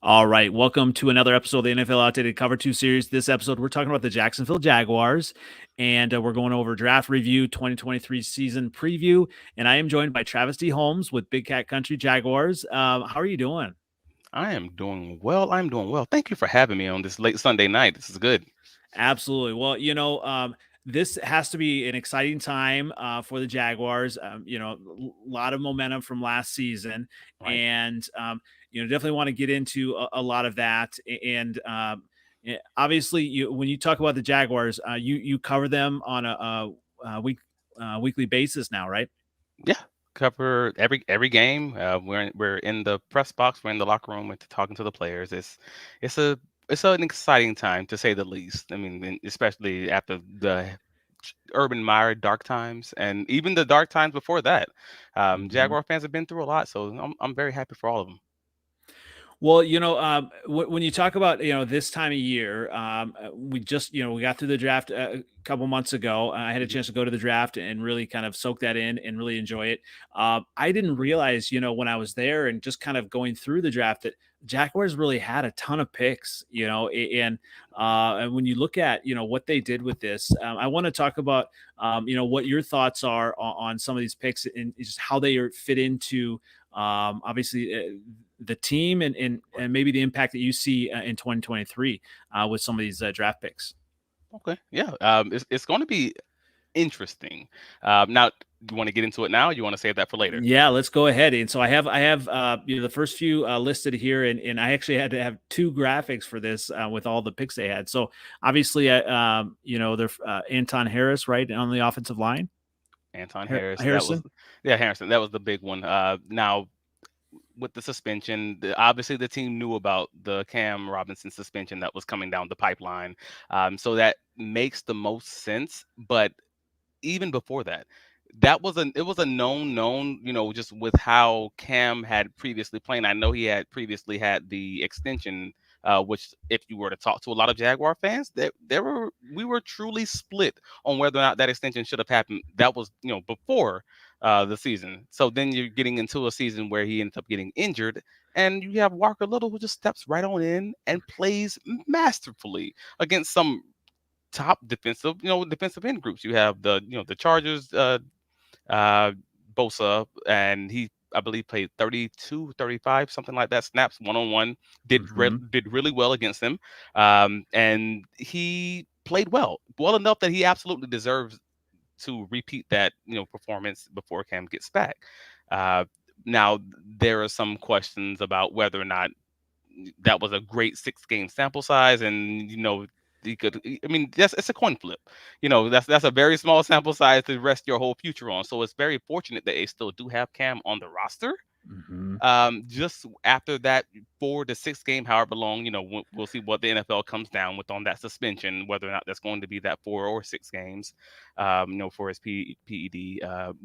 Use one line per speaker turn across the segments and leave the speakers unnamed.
All right, welcome to another episode of the NFL Outdated Cover 2 series. This episode, we're talking about the Jacksonville Jaguars, and we're going over draft review, 2023 season preview. And I am joined by Travis D. Holmes with Big Cat Country Jaguars. How are you doing?
I am doing well. I'm doing well. Thank you for having me on this late Sunday night. This is good.
Absolutely. Well, this has to be an exciting time for the Jaguars. A lot of momentum from last season,
Right.
and definitely want to get into a lot of that. And obviously, when you talk about the Jaguars, you cover them on weekly basis now, right?
Yeah. Cover every game. We're in the press box. We're in the locker room and talking to the players. It's a it's an exciting time to say the least. I mean, especially after the Urban Meyer dark times and even the dark times before that.
Mhm.
Jaguar fans have been through a lot, so I'm very happy for all of them.
Well, when you talk about this time of year, we just we got through the draft a couple months ago. I had a
Mhm.
chance to go to the draft and really kind of soak that in and really enjoy it. I didn't realize, when I was there and just kind of going through the draft that Jaguars really had a ton of picks. And when you look at what they did with this, I want to talk about what your thoughts are on some of these picks and just how they fit into obviously the team and maybe the impact that you see in 2023 with some of these draft picks.
Okay. Yeah. It's going to be interesting. Now, you want to get into it now? Or you want to save that for later?
Yeah, let's go ahead. And so I have the first few listed here, and I actually had to have two graphics for this with all the picks they had. So obviously, they're Anton Harris right on the offensive line.
Anton Harris. That was,
Harrison.
yeah, Harrison. That was the big one. Now with the suspension, obviously the team knew about the Cam Robinson suspension that was coming down the pipeline. So that makes the most sense. But even before that, it was a known, just with how Cam had previously played. I know he had previously had the extension, which if you were to talk to a lot of Jaguar fans, we were truly split on whether or not that extension should have happened. That was before the season. So then you're getting into a season where he ends up getting injured. And you have Walker Little who just steps right on in and plays masterfully against some top defensive end groups. You have the Chargers, uh, Bosa, and he I believe played 32, 35, something like that snaps one on one.
Hmm.
Did really well against them, and he played well enough that he absolutely deserves to repeat that performance before Cam gets back. Uh, Now there are some questions about whether or not that was a great 6 game sample size, and he could. I mean, that's it's a coin flip. That's a very small sample size to rest your whole future on. So it's very fortunate that they still do have Cam on the roster.
Hmm.
Just after that 4 to 6 game, however long, we'll see what the NFL comes down with on that suspension, whether or not that's going to be that 4 or 6 games, for his PED.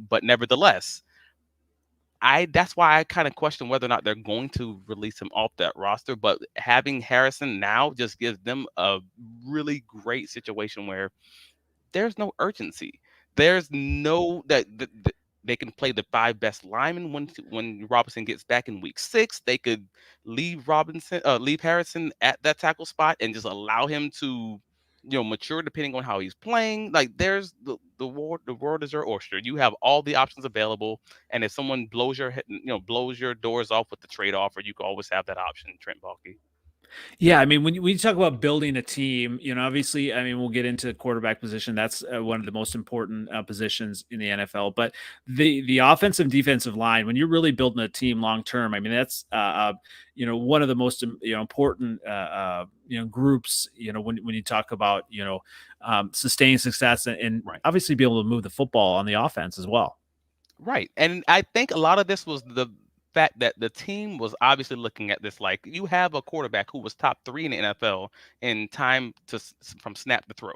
But nevertheless, I that's why I kind of question whether or not they're going to release him off that roster. But having Harrison now just gives them a really great situation where there's no urgency. There's no that they can play the 5 best linemen when Robinson gets back in week 6. They could leave Harrison at that tackle spot and just allow him to mature depending on how he's playing. Like there's the world is your oyster. You have all the options available, and if someone blows your doors off with the trade offer, you can always have that option. Trent Baalke.
Yeah, I mean, when you talk about building a team, obviously, I mean, we'll get into the quarterback position. That's one of the most important positions in the NFL. But the offensive and defensive line, when you're really building a team long term, I mean, that's one of the most important groups. When you talk about sustained success and
Right.
obviously be able to move the football on the offense as well.
Right. And I think a lot of this was the fact that the team was obviously looking at this like you have a quarterback who was top 3 in the NFL in time from snap to throw.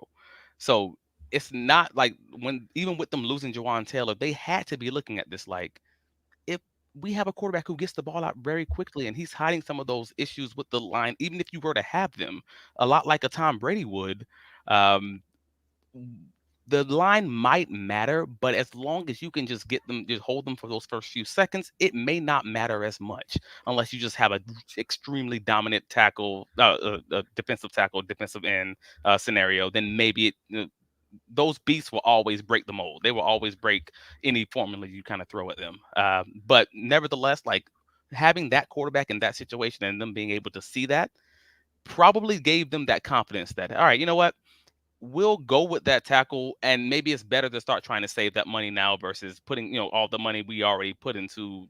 So it's not like when even with them losing Jawan Taylor, they had to be looking at this like if we have a quarterback who gets the ball out very quickly and he's hiding some of those issues with the line, even if you were to have them, a lot like a Tom Brady would, um, the line might matter, but as long as you can just get them, just hold them for those first few seconds, it may not matter as much unless you just have a extremely dominant tackle, defensive tackle, defensive end scenario. Then maybe those beasts will always break the mold. They will always break any formula you kind of throw at them. But nevertheless, like having that quarterback in that situation and them being able to see that probably gave them that confidence that, all right, you know what? We'll go with that tackle, and maybe it's better to start trying to save that money now versus putting, all the money we already put into,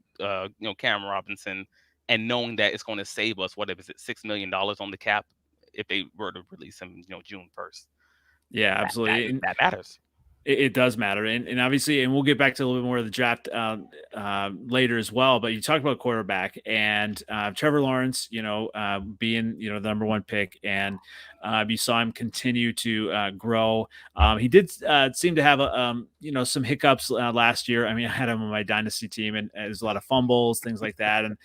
Cam Robinson, and knowing that it's going to save us, what is it, $6 million on the cap if they were to release him, June 1st.
Yeah,
That
absolutely.
that matters.
It does matter, and obviously, and we'll get back to a little bit more of the draft later as well. But you talked about quarterback and Trevor Lawrence, being the number one pick, and you saw him continue to grow. He did seem to have some hiccups last year. I mean, I had him on my dynasty team, and there's a lot of fumbles, things like that. And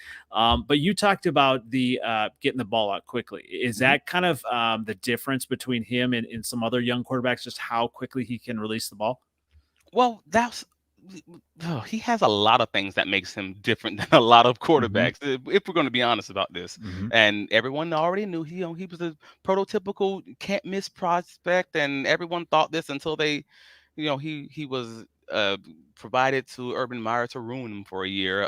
but you talked about the getting the ball out quickly. Is
Mhm.
that kind of the difference between him and some other young quarterbacks? Just how quickly he can release the ball?
Well, he has a lot of things that makes him different than a lot of
Hmm.
quarterbacks, if we're gonna be honest about this.
Hmm.
And everyone already knew he was a prototypical can't miss prospect, and everyone thought this until he was provided to Urban Meyer to ruin him for a year.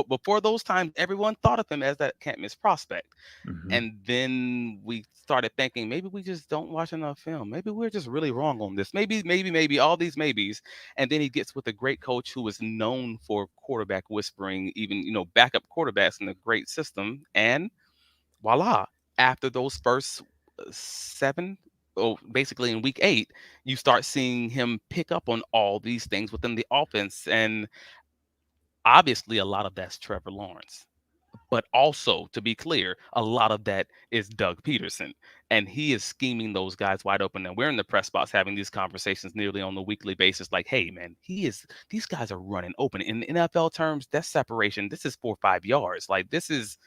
Before those times, everyone thought of him as that can't miss prospect.
Hmm.
And then we started thinking maybe we just don't watch enough film. Maybe we're just really wrong on this. Maybe all these maybes. And then he gets with a great coach who is known for quarterback whispering, even backup quarterbacks in a great system. And voila! After those first seven, oh, basically in week 8, you start seeing him pick up on all these things within the offense, and obviously a lot of that's Trevor Lawrence. But also, to be clear, a lot of that is Doug Peterson, and he is scheming those guys wide open. And we're in the press box having these conversations nearly on a weekly basis. Like, hey, man, these guys are running open. In NFL terms, that's separation. This is 4 or 5 yards. Like, this is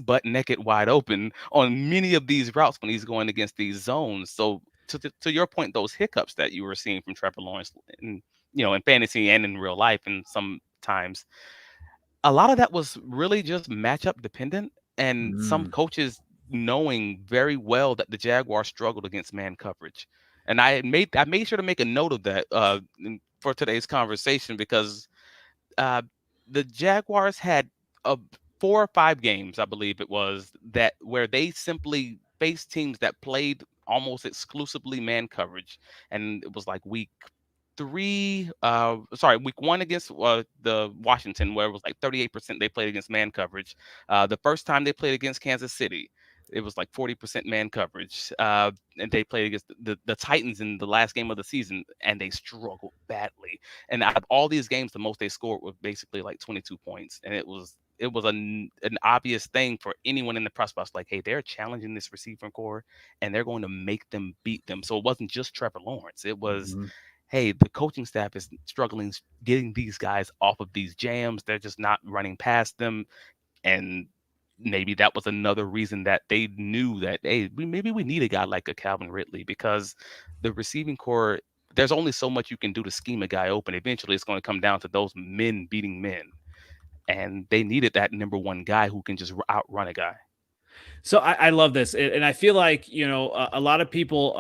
butt naked wide open on many of these routes when he's going against these zones. So to your point, those hiccups that you were seeing from Trevor Lawrence in fantasy and in real life, and sometimes a lot of that was really just matchup dependent, and some
Mm.
coaches knowing very well that the Jaguars struggled against man coverage. And I made sure to make a note of that for today's conversation, because uh, the Jaguars had 4 or 5 games, I believe it was, that where they simply faced teams that played almost exclusively man coverage, and it was like week 1 against the Washington, where it was like 38% they played against man coverage. The first time they played against Kansas City, it was like 40% man coverage. And they played against the Titans in the last game of the season, and they struggled badly. And out of all these games, the most they scored was basically like 22 points. And it was an obvious thing for anyone in the press box, like, hey, they're challenging this receiving core, and they're going to make them beat them. So it wasn't just Trevor Lawrence. It was,
Mhm.
hey, the coaching staff is struggling getting these guys off of these jams. They're just not running past them. And maybe that was another reason that they knew that, hey, maybe we need a guy like a Calvin Ridley, because the receiving core, there's only so much you can do to scheme a guy open. Eventually, it's going to come down to those men beating men. And they needed that number one guy who can just outrun a guy.
So I love this, and I feel like a lot of people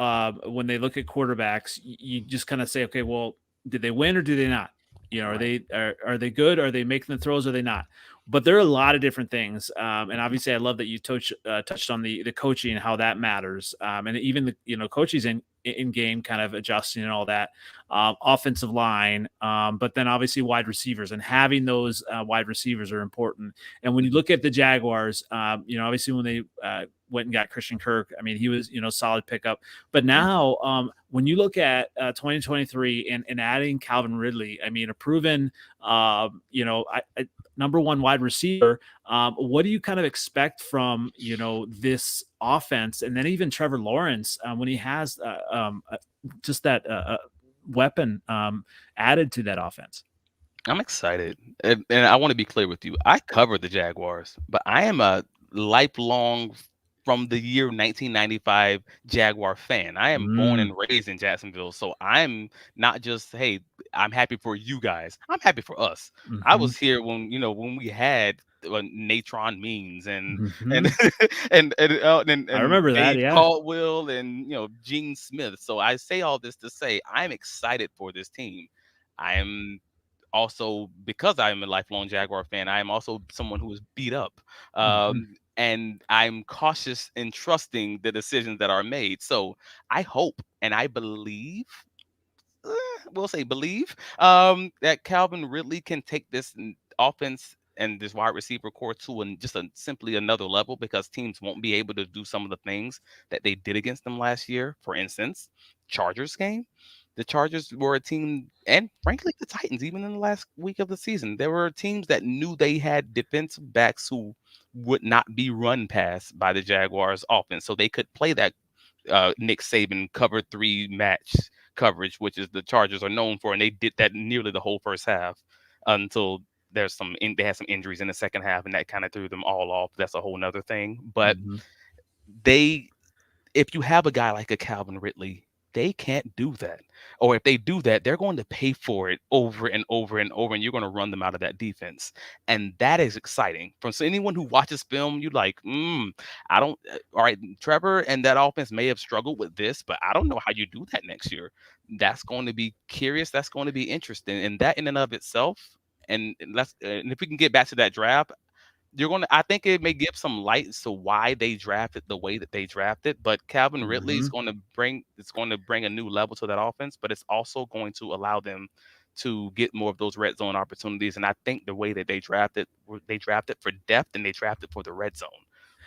when they look at quarterbacks, you just kind of say, okay, well, did they win or did they not? Are
Right.
are they good? Are they making the throws? Or are they not? But there are a lot of different things, and obviously, I love that you touched on the coaching and how that matters, and even the coaches in game kind of adjusting and all that, offensive line, but then obviously wide receivers and having those wide receivers are important. And when you
Mhm.
look at the Jaguars, obviously when they went and got Christian Kirk, I mean, he was, solid pickup. But
Yeah.
now, when you look at 2023 and adding Calvin Ridley, I mean, a proven, number one wide receiver. What do you kind of expect from, this offense? And then even Trevor Lawrence, when he has just that weapon added to that offense.
I'm excited. And I want to be clear with you. I cover the Jaguars, but I am a lifelong from the year 1995 Jaguar fan. I am born
Mm,
and raised in Jacksonville, so I'm not just, hey, I'm happy for you guys. I'm happy for us. I
mhm,
was here when when we had Natron Means and
mhm. I
and
remember that,
Dave
yeah.
Caldwell and Gene Smith. So I say all this to say I'm excited for this team. I am also, because I'm a lifelong Jaguar fan, I am also someone who is beat up.
Mhm.
And I'm cautious in trusting the decisions that are made. So I hope and I believe, eh, we'll say believe, that Calvin Ridley can take this offense and this wide receiver core to just simply another level, because teams won't be able to do some of the things that they did against them last year. For instance, Chargers game. The Chargers were a team, and frankly, the Titans, even in the last week of the season, there were teams that knew they had defensive backs who would not be run past by the Jaguars offense. So they could play that Nick Saban cover three match coverage, which is the Chargers are known for, and they did that nearly the whole first half until they had some injuries in the second half, and that kind of threw them all off. That's a whole nother thing. But
Mhm.
they if you have a guy like a Calvin Ridley, they can't do that. Or if they do that, they're going to pay for it over and over and over, and you're going to run them out of that defense. And that is exciting. From anyone who watches film, you like, I don't. All right, Trevor and that offense may have struggled with this, but I don't know how you do that next year. That's going to be curious. That's going to be interesting, and that in and of itself. And if we can get back to that draft, I think it may give some light as to why they drafted the way that they drafted, but Calvin Ridley is
Mhm.
going to bring a new level to that offense, but it's also going to allow them to get more of those red zone opportunities. And I think the way that they drafted for depth and they drafted for the red zone.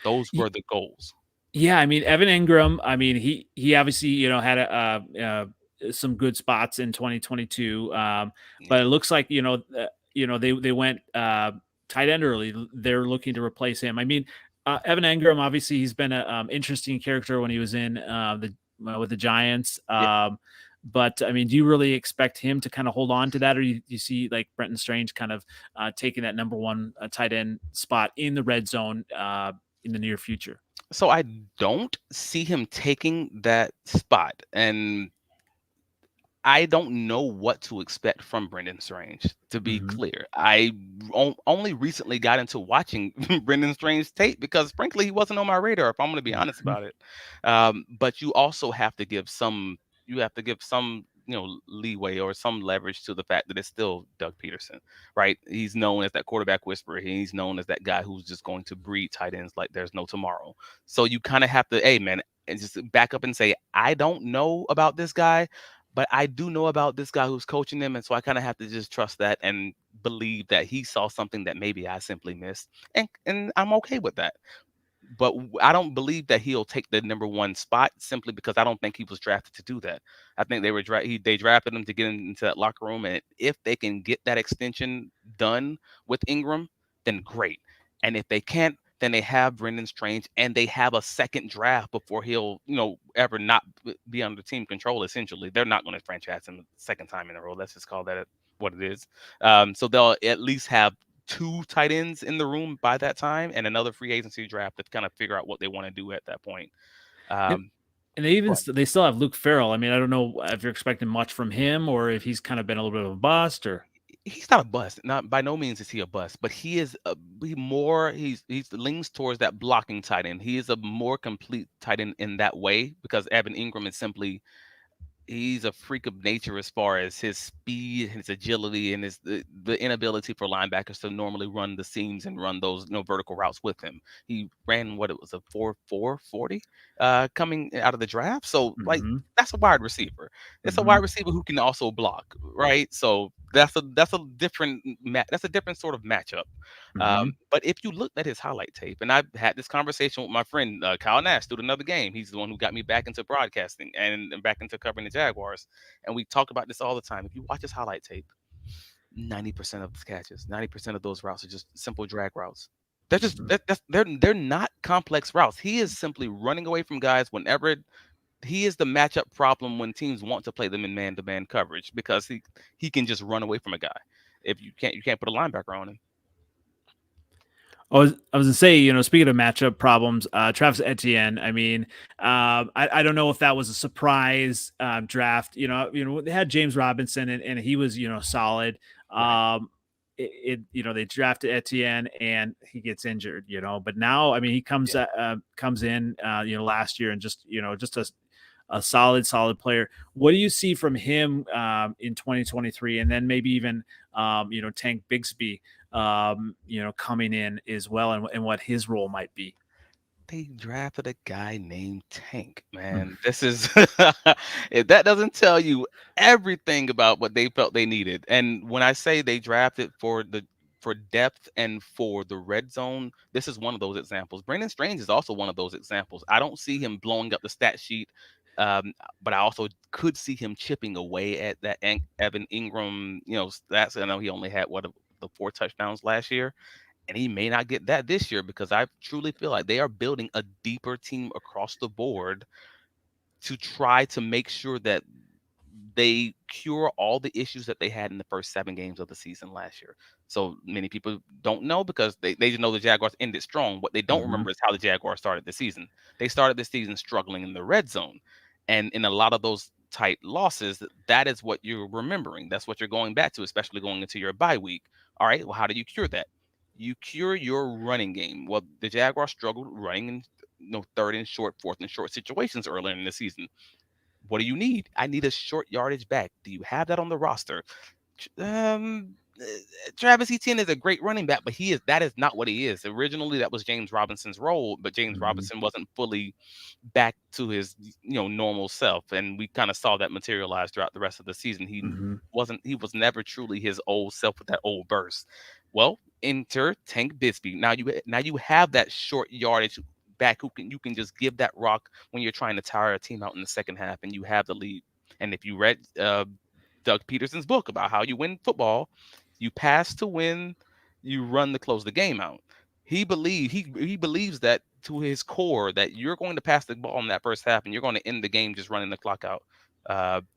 Those were the goals.
Yeah, I mean, Evan Ingram, I mean, he obviously, had some good spots in 2022,
Yeah.
but it looks like, they went tight end early. They're looking to replace him. I mean, Evan Ingram, obviously, he's been a interesting character when he was in the with the Giants.
Yeah.
But I mean, do you really expect him to kind of hold on to that, or you see like Brenton Strange kind of taking that number one tight end spot in the red zone in the near future?
So I don't see him taking that spot. And I don't know what to expect from Brendan Strange, to be
Hmm.
clear. I only recently got into watching Brendan Strange tape because, frankly, he wasn't on my radar, if I'm going to be honest about it. But you have to give some, leeway or some leverage to the fact that it's still Doug Peterson, right? He's known as that quarterback whisperer. He's known as that guy who's just going to breed tight ends like there's no tomorrow. So you kind of have to, hey, man, and just back up and say, I don't know about this guy, but I do know about this guy who's coaching them, and so I kind of have to just trust that and believe that he saw something that maybe I simply missed, and I'm okay with that. But I don't believe that he'll take the number one spot simply because I don't think he was drafted to do that. I think they drafted him to get into that locker room, and if they can get that extension done with Ingram, then great. And if they can't, then they have Brendan Strange, and they have a second draft before he'll, ever not be under team control. Essentially, they're not going to franchise him a second time in a row. Let's just call that what it is. So they'll at least have two tight ends in the room by that time, and another free agency draft to kind of figure out what they want to do at that point.
And
Um,
and they even
but
they still have Luke Farrell. I mean, I don't know if you're expecting much from him or if he's kind of been a little bit of a bust or.
he's not a bust. Not by no means is he a bust, but he is he's leans towards that blocking tight end. He is a more complete tight end in that way because Evan Ingram is simply he's a freak of nature as far as his speed, his agility, and the inability for linebackers to normally run the seams and run those vertical routes with him. He ran what it was a 4.4 40 coming out of the draft. So like
Mhm,
that's a wide receiver. It's a wide
mhm,
receiver who can also block, right? So that's a different sort of matchup.
mhm.
But if you looked at his highlight tape, and I've had this conversation with my friend Kyle Nash through another game. He's the one who got me back into broadcasting and back into covering the Jaguars. And we talk about this all the time. If you watch his highlight tape, 90% of the catches, 90% of those routes are just simple drag routes. They're just
Mhm.
they're not complex routes. He is simply running away from guys whenever he is the matchup problem when teams want to play them in man-to-man coverage because he can just run away from a guy. If you can't put a linebacker on him.
I was gonna say, speaking of matchup problems, Travis Etienne. I mean, I don't know if that was a surprise draft. They had James Robinson, and he was solid.
Right.
They drafted Etienne, and he gets injured. But now, I mean, he comes
Yeah.
comes in, last year, and just a solid player. What do you see from him in 2023, and then maybe even Tank Bigsby, coming in as well, and what his role might be?
They drafted a guy named Tank,
Mm.
man. This is if that doesn't tell you everything about what they felt they needed. And when I say they drafted for depth and for the red zone, this is one of those examples. Brandon Strange is also one of those examples. I don't see him blowing up the stat sheet, but I also could see him chipping away at that Evan Ingram, stats. I know he only had the 4 touchdowns last year, and he may not get that this year because I truly feel like they are building a deeper team across the board to try to make sure that they cure all the issues that they had in the first 7 games of the season last year. So many people don't know because they just know the Jaguars ended strong. What they don't
Mhm.
remember is how the Jaguars started the season. They started the season struggling in the red zone. And in a lot of those tight losses, that is what you're remembering. That's what you're going back to, especially going into your bye week. All right, well, how do you cure that? You cure your running game. Well, the Jaguars struggled running in third and short, fourth and short situations earlier in the season. What do you need? I need a short yardage back. Do you have that on the roster? Travis Etienne is a great running back, but that is not what he is. Originally, that was James Robinson's role, but James
Mhm.
Robinson wasn't fully back to his normal self, and we kind of saw that materialize throughout the rest of the season.
Mhm.
He was never truly his old self with that old burst. Well, enter Tank Bisbee. Now you have that short yardage back who can you can just give that rock when you're trying to tire a team out in the second half, and you have the lead. And if you read Doug Peterson's book about how you win football, you pass to win, you run to close the game out. He believes that to his core that you're going to pass the ball in that first half and you're going to end the game just running the clock out.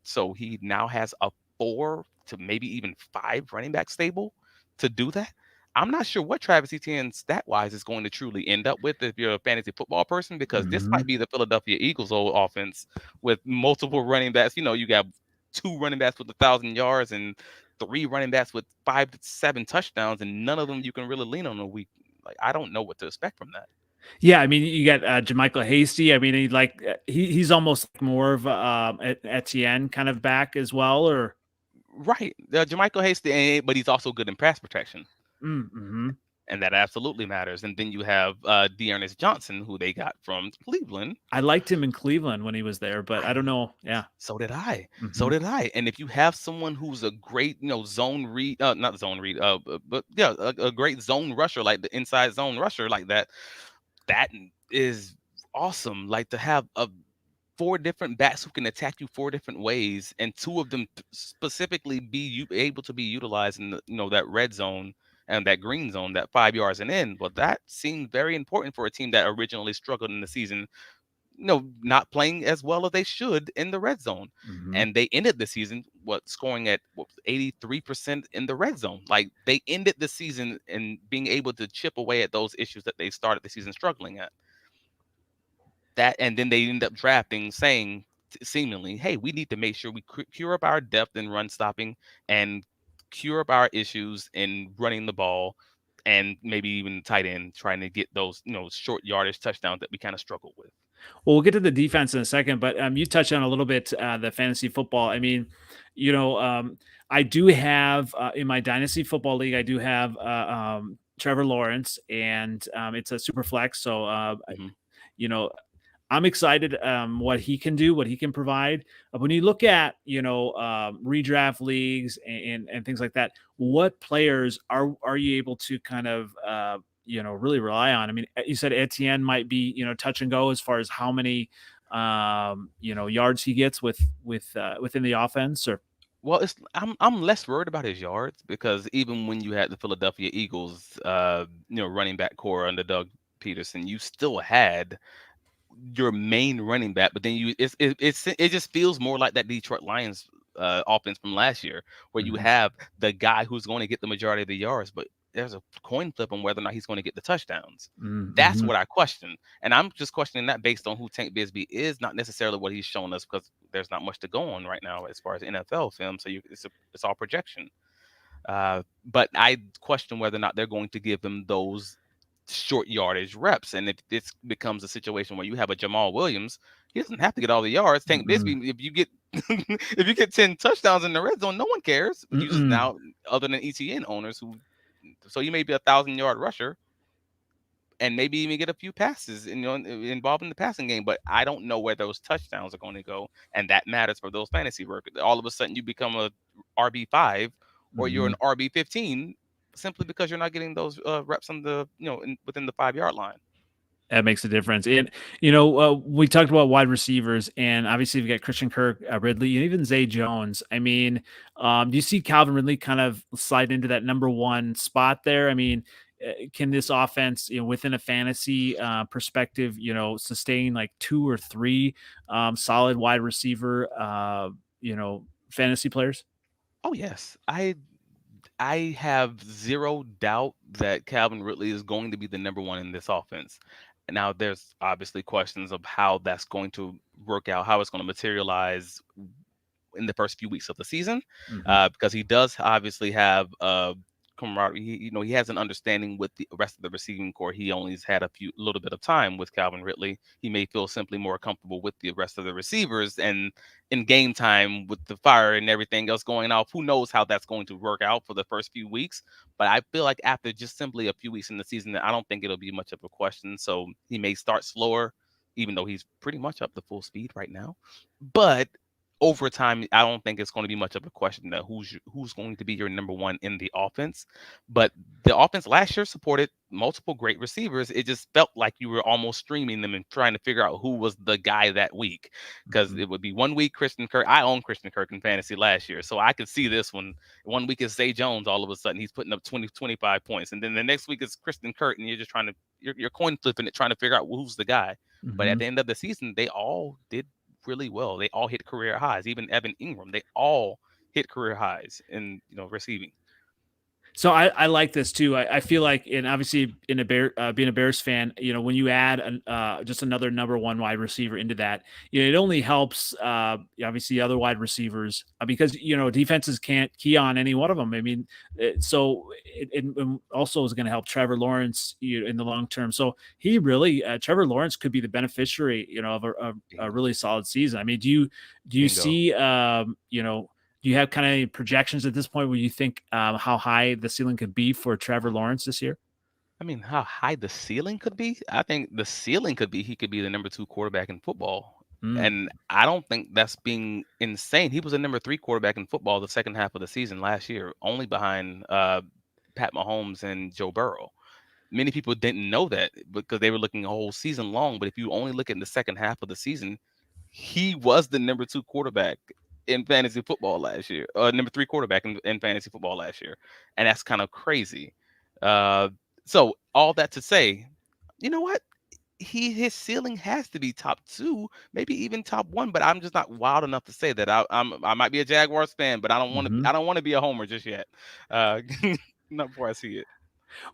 So he now has a 4 to maybe even 5 running back stable to do that. I'm not sure what Travis Etienne stat wise is going to truly end up with if you're a fantasy football person, because this might
Mhm.
be the Philadelphia Eagles' old offense with multiple running backs. You got 2 running backs with 1,000 yards and 3 running backs with 5 to 7 touchdowns, and none of them you can really lean on a week. Like, I don't know what to expect from that.
Yeah, I mean, you got Jermichael Hasty. I mean, he's almost like more of Etienne kind of back as well, or
Right. Jermichael Hasty, but he's also good in pass protection.
mm-hmm.
And that absolutely matters. And then you have Dearness Johnson, who they got from Cleveland.
I liked him in Cleveland when he was there, but I
I
don't know. Yeah.
So did I. So
Mm-hmm.
did I. And if you have someone who's a great, zone read, not zone read, but yeah, a great zone rusher, like the inside zone rusher like that, that is awesome. Like to have 4 different backs who can attack you 4 different ways, and 2 of them specifically able to be utilized in that red zone and that green zone, that 5 yards and in. Well, that seemed very important for a team that originally struggled in the season, not playing as well as they should in the red zone.
Mm-hmm.
And they ended the season scoring at 83% in the red zone. Like they ended the season and being able to chip away at those issues that they started the season struggling at. That and then they end up drafting saying seemingly, hey, we need to make sure we cure up our depth in run stopping and cure up our issues in running the ball and maybe even tight end trying to get those short yardage touchdowns that we kind of struggle with.
Well, we'll get to the defense in a second, but you touched on a little bit the fantasy football. I mean, you know, um, I do have in my dynasty football league, I do have Trevor Lawrence, and it's a super flex. So,
Hmm.
you know, I'm excited what he can do, what he can provide. When you look at redraft leagues and things like that, what players are you able to kind of really rely on? I mean, you said Etienne might be touch and go as far as how many yards he gets within the offense, or
Well, I'm less worried about his yards because even when you had the Philadelphia Eagles, running back core under Doug Peterson, you still had your main running back, but then it just feels more like that Detroit Lions offense from last year, where you
Mhm.
have the guy who's going to get the majority of the yards, but there's a coin flip on whether or not he's going to get the touchdowns. That's
Mm-hmm.
what I question, and I'm just questioning that based on who Tank Bisbee is, not necessarily what he's shown us, because there's not much to go on right now as far as NFL film. So it's all projection. But I question whether or not they're going to give him those short yardage reps. And if this becomes a situation where you have a Jamal Williams, he doesn't have to get all the yards. Tank
Mm-mm.
Bisbee, if you get if you get 10 touchdowns in the red zone, no one cares. You just
Mm-mm.
now, other than ETN owners who, so you may be 1,000 yard rusher and maybe even get a few passes, involved in the passing game. But I don't know where those touchdowns are going to go, and that matters for those fantasy workers. All of a sudden, you become a RB5 or you're
Mm-hmm.
an RB15 simply because you're not getting those reps on the within the 5 yard line.
That makes a difference. And, we talked about wide receivers, and obviously we've got Christian Kirk, Ridley, and even Zay Jones. I mean, do you see Calvin Ridley kind of slide into that number one spot there? I mean, can this offense, within a fantasy perspective, sustain like two or three solid wide receiver, fantasy players?
Oh yes, I have zero doubt that Calvin Ridley is going to be the number one in this offense. Now, there's obviously questions of how that's going to work out, how it's going to materialize in the first few weeks of the season,
Hmm.
because he does obviously have camaraderie. He has an understanding with the rest of the receiving core. He only has had a little bit of time with Calvin Ridley. He may feel simply more comfortable with the rest of the receivers, and in game time with the fire and everything else going off, who knows how that's going to work out for the first few weeks. But I feel like after just simply a few weeks in the season, I don't think it'll be much of a question. So he may start slower, even though he's pretty much up to full speed right now. But over time, I don't think it's going to be much of a question that who's going to be your number one in the offense. But the offense last year supported multiple great receivers. It just felt like you were almost streaming them and trying to figure out who was the guy that week, because
Hmm.
it would be one week Christian Kirk. I own Christian Kirk in fantasy last year, so I could see this one. One week is Zay Jones. All of a sudden, he's putting up 20, 25 points, and then the next week is Christian Kirk, and you're just trying to you're coin flipping it, trying to figure out who's the guy. But at
Hmm.
the end of the season, they all did really well. They all hit career highs. Even Evan Ingram, they all hit career highs in receiving.
So I like this too. I feel like, and obviously in being a Bears fan, when you add just another number one wide receiver into that, it only helps obviously other wide receivers because defenses can't key on any one of them. I mean, so it also is going to help Trevor Lawrence in the long term. So he really Trevor Lawrence could be the beneficiary, of a
Bingo.
really solid season. I mean, do you
Bingo.
see do you have kind of projections at this point where you think how high the ceiling could be for Trevor Lawrence this year?
I mean, how high the ceiling could be? I think the ceiling could be he could be the number two quarterback in football.
Mm,
And I don't think that's being insane. He was a number three quarterback in football the second half of the season last year, only behind Pat Mahomes and Joe Burrow. Many people didn't know that because they were looking a whole season long. But if you only look at the second half of the season, he was the number two quarterback in fantasy football last year, number three quarterback in fantasy football last year. And that's kind of crazy. Uh, so all that to say, you know what? His ceiling has to be top two, maybe even top one. But I'm just not wild enough to say that. I might be a Jaguars fan, but I don't want to.
mhm.
I don't want to be a homer just yet. Uh, not before I see it.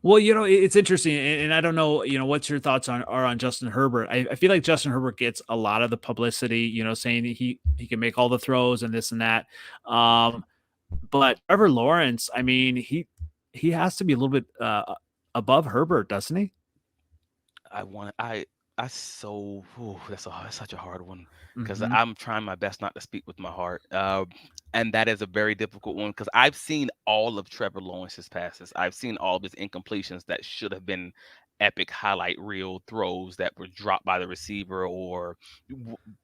Well, it's interesting, and I don't know, what's your thoughts on Justin Herbert? I feel like Justin Herbert gets a lot of the publicity, saying that he can make all the throws and this and that. Um, but Trevor Lawrence, I mean, he has to be a little bit above Herbert, doesn't he?
I want I so that's such a hard one because
Hmm.
I'm trying my best not to speak with my heart. And that is a very difficult one because I've seen all of Trevor Lawrence's passes. I've seen all of his incompletions that should have been epic highlight reel throws that were dropped by the receiver or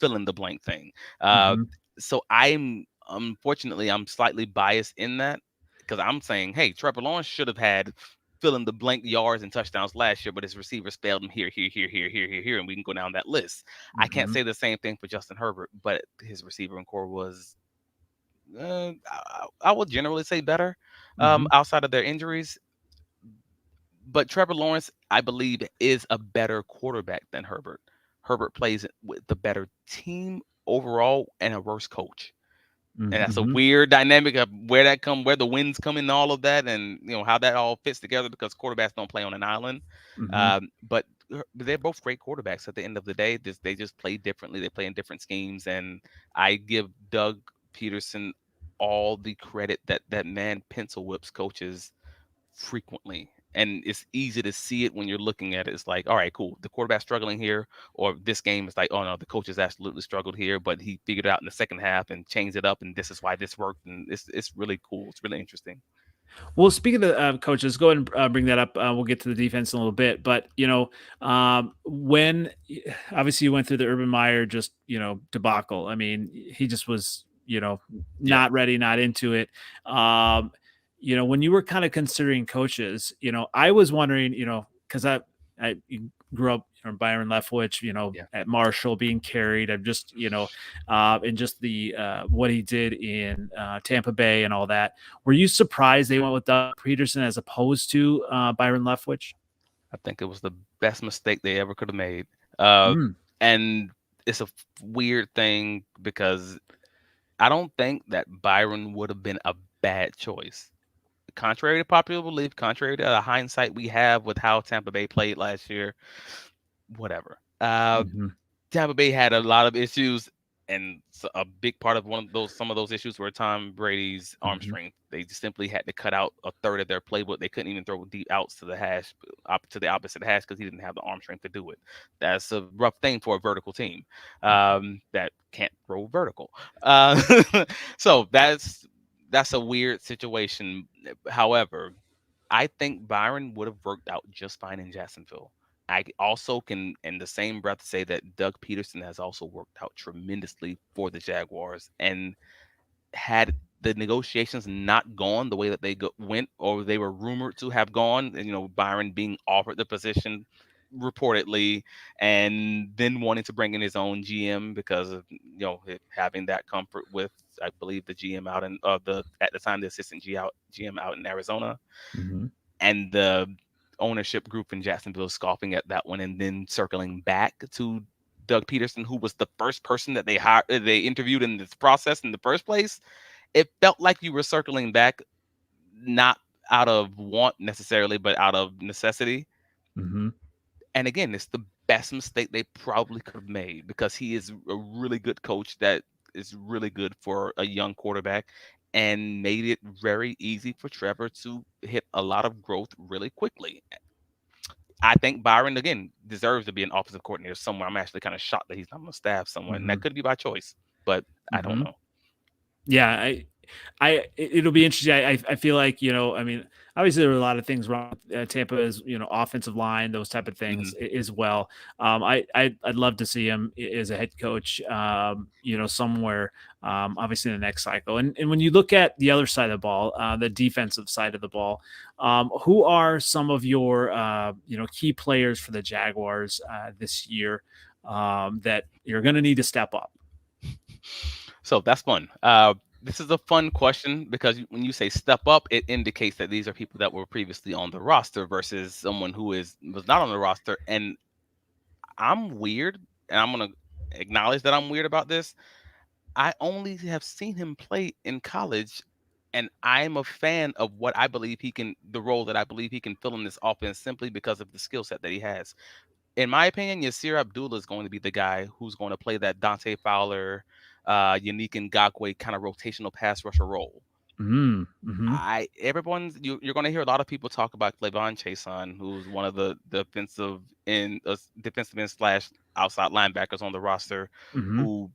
fill in the blank thing. Uh,
Hmm.
so I'm slightly biased in that because I'm saying, hey, Trevor Lawrence should have had fill in the blank yards and touchdowns last year, but his receivers failed him here, and we can go down that list. I can't
Hmm.
say the same thing for Justin Herbert, but his receiving core was, I would generally say better
Hmm.
outside of their injuries. But Trevor Lawrence, I believe, is a better quarterback than Herbert. Herbert plays with the better team overall and a worse coach. And that's a
Mm-hmm.
weird dynamic of where the winds come in, all of that, and how that all fits together because quarterbacks don't play on an island.
Mm-hmm.
But they're both great quarterbacks. At the end of the day, they just play differently. They play in different schemes, and I give Doug Peterson all the credit that that man pencil whips coaches frequently. And it's easy to see it when you're looking at it. It's like, all right, cool. The quarterback's struggling here, or this game is like, oh no, the coach has absolutely struggled here, but he figured it out in the second half and changed it up, and this is why this worked. And it's really cool. It's really interesting.
Well, speaking of coaches, go ahead and bring that up. We'll get to the defense in a little bit, but when obviously you went through the Urban Meyer just debacle. I mean, he just was
Yeah.
not ready, not into it. Um, when you were kind of considering coaches, I was wondering, because I grew up Byron Leftwich,
Yeah.
at Marshall being carried. I'm just and just the what he did in Tampa Bay and all that. Were you surprised they went with Doug Peterson as opposed to Byron Leftwich?
I think it was the best mistake they ever could have made. Uh,
Mm,
and it's a weird thing because I don't think that Byron would have been a bad choice. Contrary to popular belief, contrary to the hindsight we have with how Tampa Bay played last year, whatever.
mhm,
Tampa Bay had a lot of issues, and a big part of some of those issues were Tom Brady's arm
mhm,
strength. They just simply had to cut out a third of their playbook. They couldn't even throw deep outs to the hash, to the opposite hash, because he didn't have the arm strength to do it. That's a rough thing for a vertical team that can't throw vertical. Uh, so that's a weird situation. However, I think Byron would have worked out just fine in Jacksonville. I also can, in the same breath, say that Doug Peterson has also worked out tremendously for the Jaguars. And had the negotiations not gone the way that went, or they were rumored to have gone, and Byron being offered the position reportedly, and then wanting to bring in his own GM because of having that comfort with, I believe, the GM out in the at the time the assistant GM out in Arizona,
mhm,
and the ownership group in Jacksonville scoffing at that one, and then circling back to Doug Peterson, who was the first person that they interviewed in this process in the first place. It felt like you were circling back, not out of want necessarily, but out of necessity.
mhm,
And again, it's the best mistake they probably could have made because he is a really good coach that is really good for a young quarterback and made it very easy for Trevor to hit a lot of growth really quickly. I think Byron again deserves to be an offensive coordinator somewhere. I'm actually kind of shocked that he's not on the staff somewhere, and that
mhm,
could be by choice, but I don't
mhm.
know.
Yeah, it'll be interesting. I feel like I mean, obviously there were a lot of things wrong with Tampa's offensive line, those type of
Hmm.
things as well. I'd love to see him as a head coach, somewhere, obviously in the next cycle. And when you look at the other side of the ball, the defensive side of the ball, who are some of your key players for the Jaguars this year that you're going to need to step up?
So that's fun. This is a fun question because when you say step up, it indicates that these are people that were previously on the roster versus someone who was not on the roster. And I'm weird, and I'm gonna acknowledge that I'm weird about this. I only have seen him play in college, and I'm a fan of what I believe the role that I believe he can fill in this offense simply because of the skill set that he has. In my opinion, Yasir Abdullah is going to be the guy who's going to play that Dante Fowler, Yannick Ngakwe kind of rotational pass rusher role.
Mm, hmm
You're going to hear a lot of people talk about Clavon Chason, who's one of the defensive end slash outside linebackers on the roster,
hmm
who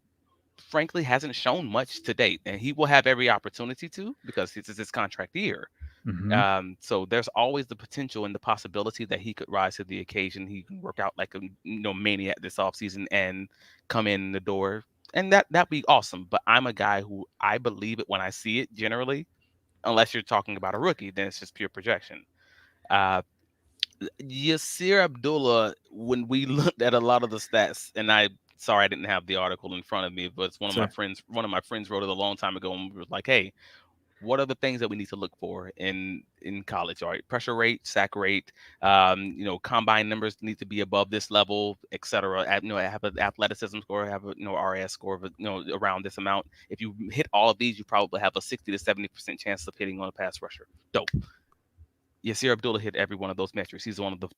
frankly hasn't shown much to date, and he will have every opportunity to because this is his contract year.
hmm
So there's always the potential and the possibility that he could rise to the occasion. He can work out like a maniac this offseason and come in the door. And that'd be awesome. But I'm a guy who I believe it when I see it generally, unless you're talking about a rookie, then it's just pure projection. Uh Yasir Abdullah, when we looked at a lot of the stats, and sorry I didn't have the article in front of me, but it's
Sure.
one of my friends wrote it a long time ago and was like, hey, What are the things that we need to look for in college? All right, pressure rate, sack rate, combine numbers need to be above this level, etc. Have an athleticism score, have a RAS score of around this amount. If you hit all of these, you probably have a 60 to 70% chance of hitting on a pass rusher. Dope. Yasir Abdullah hit every one of those metrics. He's one of the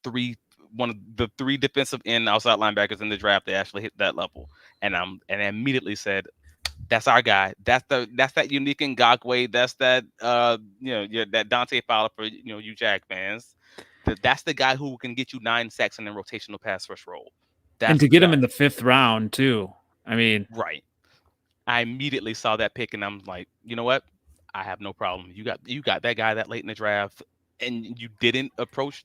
three defensive end outside linebackers in the draft that actually hit that level. And I immediately said, that's our guy. That's that unique Ngakwe. That's that that Dante Fowler for you Jag fans. That's the guy who can get you 9 sacks in a rotational pass rush role.
And
That's
to
the
get him
guy.
in the 5th round too. I mean,
Right. I immediately saw that pick and I'm like, you know what? I have no problem. You got that guy that late in the draft, and you didn't approach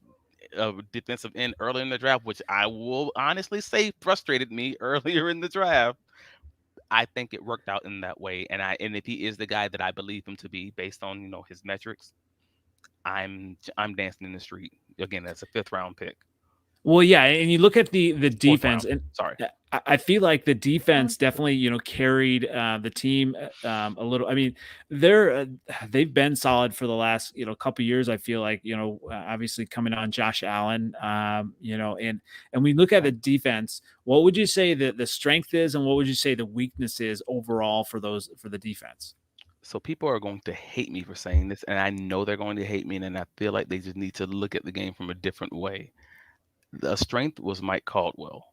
a defensive end early in the draft, which I will honestly say frustrated me earlier in the draft. I think it worked out in that way, and if he is the guy that I believe him to be based on his metrics, I'm dancing in the street again. That's a 5th round pick,
well, yeah, and you look at the
4th round.
defense, and
Sorry.
I feel like the defense definitely carried the team a little. I mean, they've been solid for the last couple years. I feel like obviously coming on Josh Allen, and we look at the defense. What would you say that the strength is, and what would you say the weakness is overall for the defense?
So people are going to hate me for saying this, and I know they're going to hate me, and I feel like they just need to look at the game from a different way. The strength was Mike Caldwell.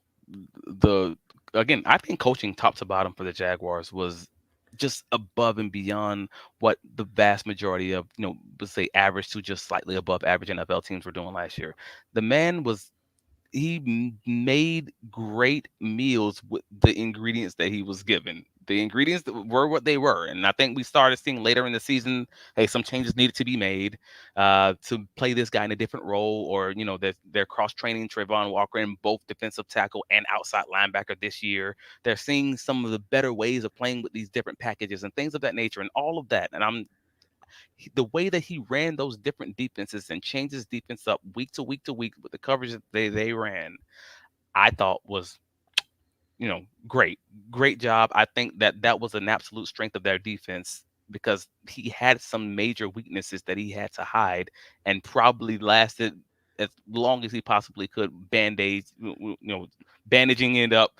The Again, I think coaching top to bottom for the Jaguars was just above and beyond what the vast majority of, let's say average to just slightly above average NFL teams were doing last year. The man was he made great meals with the ingredients that he was given. The ingredients that were what they were, and I think we started seeing later in the season, hey, some changes needed to be made to play this guy in a different role, or they're cross training Trayvon Walker in both defensive tackle and outside linebacker this year. They're seeing some of the better ways of playing with these different packages and things of that nature, and all of that. And the way that he ran those different defenses and changed his defense up week to week to week with the coverage that they ran, I thought was great. Great job. I think that was an absolute strength of their defense because he had some major weaknesses that he had to hide and probably lasted as long as he possibly could, bandaging it up,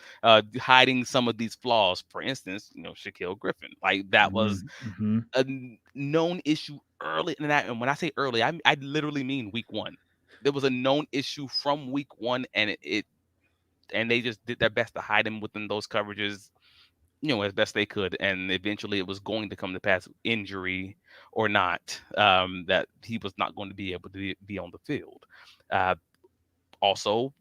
hiding some of these flaws. For instance, Shaquille Griffin, like that was
Hmm.
a known issue early. And when I say early, I literally mean week one. There was a known issue from week one, and and they just did their best to hide him within those coverages, as best they could. And eventually, it was going to come to pass, injury or not, that he was not going to be able to be on the field. Uh, Also,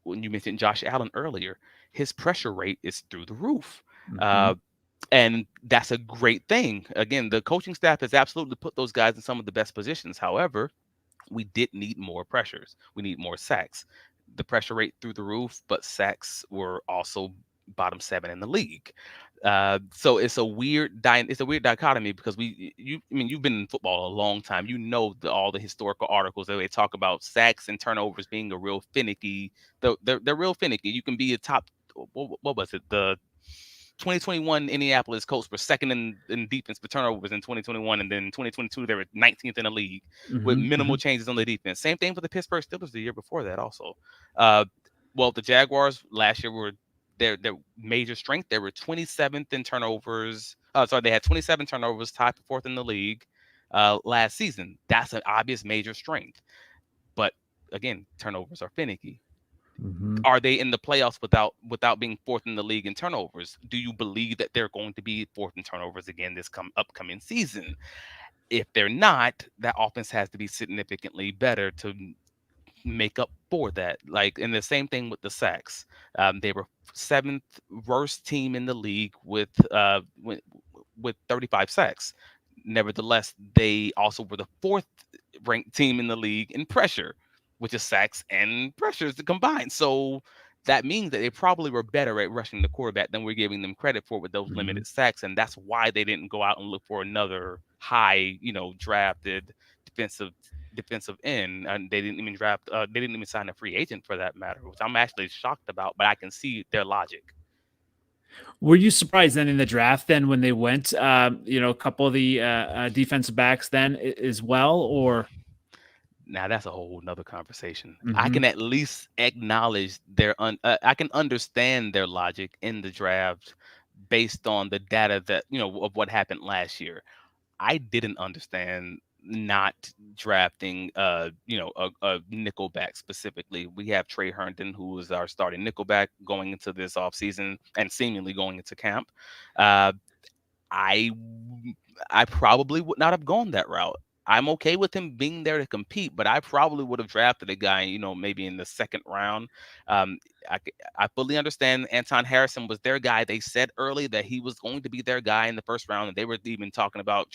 when you mentioned Josh Allen earlier, his pressure rate is through the roof.
Hmm.
Uh, and that's a great thing. Again, the coaching staff has absolutely put those guys in some of the best positions. However, we did need more pressures. We need more sacks. The pressure rate through the roof, but sacks were also bottom 7 in the league. So it's a weird dichotomy because I mean, you've been in football a long time. All the historical articles that they talk about sacks and turnovers being a real finicky. They're real finicky. You can be a top. What was it? The 2021 Indianapolis Colts were second in defense for turnovers in 2021, and then 2022 they were 19th in the league with
Hmm.
minimal
Hmm.
changes on the defense. Same thing for the Pittsburgh Steelers the year before that also. Uh, well, the Jaguars last year were their major strength. They were 27th in turnovers. Sorry, they had 27 turnovers, tied for 4th in the league last season. That's an obvious major strength. But again, turnovers are finicky.
Hmm.
Are they in the playoffs without being 4th in the league in turnovers? Do you believe that they're going to be 4th in turnovers again this upcoming season? If they're not, that offense has to be significantly better to make up for that. Like, and the same thing with the sacks. They were 7th worst team in the league with 35 sacks. Nevertheless, they also were the 4th ranked team in the league in pressure, which is sacks and pressures combined. So that means that they probably were better at rushing the quarterback than we're giving them credit for with those
Hmm.
limited sacks. And that's why they didn't go out and look for another high, drafted defensive defensive end, and they didn't even draft. They didn't even sign a free agent for that matter, which I'm actually shocked about. But I can see their logic.
Were you surprised then in the draft then when they went, a couple of the defensive backs then as well, or?
Now that's a whole nother conversation. I
Hmm.
can at least acknowledge I can understand their logic in the draft based on the data that of what happened last year. I didn't understand not drafting a nickelback specifically. We have Trey Herndon, who is our starting nickelback going into this offseason and seemingly going into camp. Uh, I I probably would not have gone that route. I'm okay with him being there to compete, but I probably would have drafted a guy, maybe in the second round. Um, I fully understand Anton Harrison was their guy. They said early that he was going to be their guy in the first round, and they were even talking about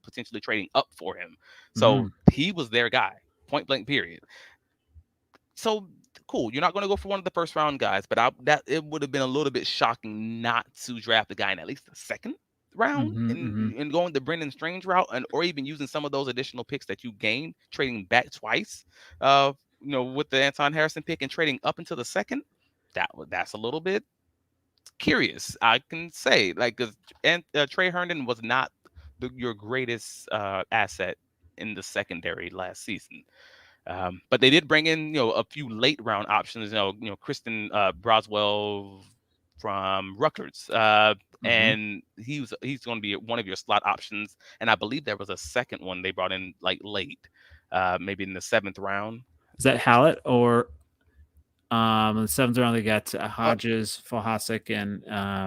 potentially trading up for him. So
Mm,
he was their guy, point blank, period. So cool. You're not going to go for one of the first round guys, but that it would have been a little bit shocking not to draft a guy in at least the second round
mhm,
and
mhm.
going the Brendan Strange route, and or even using some of those additional picks that you gained, trading back twice, with the Anton Harrison pick and trading up into the second. That's a little bit curious. I can say because and Trey Herndon was not your greatest asset in the secondary last season. But they did bring in, a few late round options. Kristen Broswell from Rutgers,
Mhm.
and he's going to be one of your slot options. And I believe there was a second one they brought in like late, maybe in the seventh round.
Is that Hallett or in the seventh round they got
Uh,
Hodges, Fohasek, and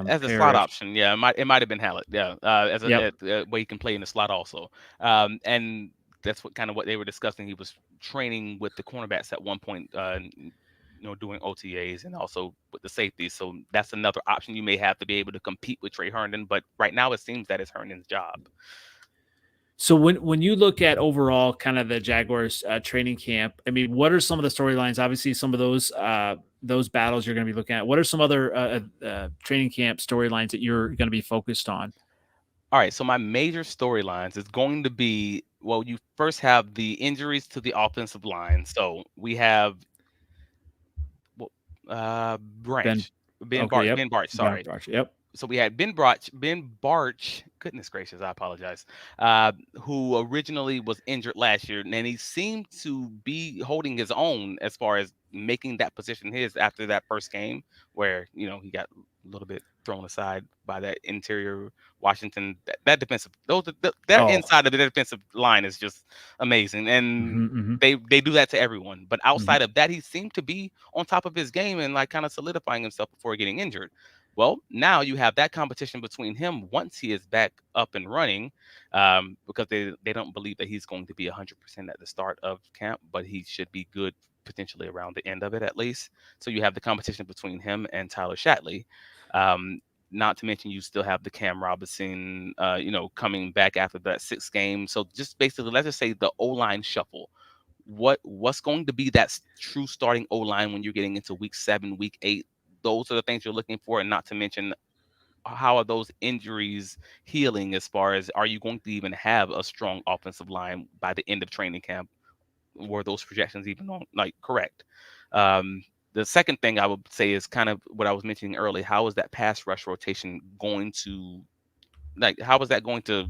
as a slot
Parrish.
option, yeah, it might have been Hallett, yeah, as
Yep.
a way he can play in the slot also, and that's what they were discussing. He was training with the cornerbacks at one point, doing OTAs and also with the safeties. So that's another option you may have to be able to compete with Trey Herndon. But right now, it seems that it's Herndon's job.
So when you look at overall kind of the Jaguars training camp, I mean, what are some of the storylines? Obviously, some of those battles you're going to be looking at. What are some other training camp storylines that you're going to be focused on?
All right, so my major storylines is going to be, well, you first have the injuries to the offensive line. So we have well,
Ben.
Branch,
Okay. Yep.
Ben Barch,
Ben
sorry.
Barch. Yep.
So we had Ben Barch, goodness gracious, I apologize, who originally was injured last year, and he seemed to be holding his own as far as making that position his after that first game, where he got a little bit thrown aside by that interior Washington. That defensive, that
Oh.
inside of the defensive line is just amazing, and
Hmm. Hmm.
they do that to everyone. But
Hmm.
outside of that, he seemed to be on top of his game and like kind of solidifying himself before getting injured. Well, now you have that competition between him once he is back up and running, because they don't believe that he's going to be 100% at the start of camp, but he should be good potentially around the end of it at least. So you have the competition between him and Tyler Shatley. Um, Not to mention you still have the Cam Robinson, coming back after that sixth game. So just basically, let's just say the O line shuffle. What's going to be that true starting O line when you're getting into week 7, week 8? Those are the things you're looking for, and not to mention how are those injuries healing as far as are you going to even have a strong offensive line by the end of training camp? Were those projections even on like correct? The second thing I would say is kind of what I was mentioning earlier. How is that pass rush rotation going to how is that going to,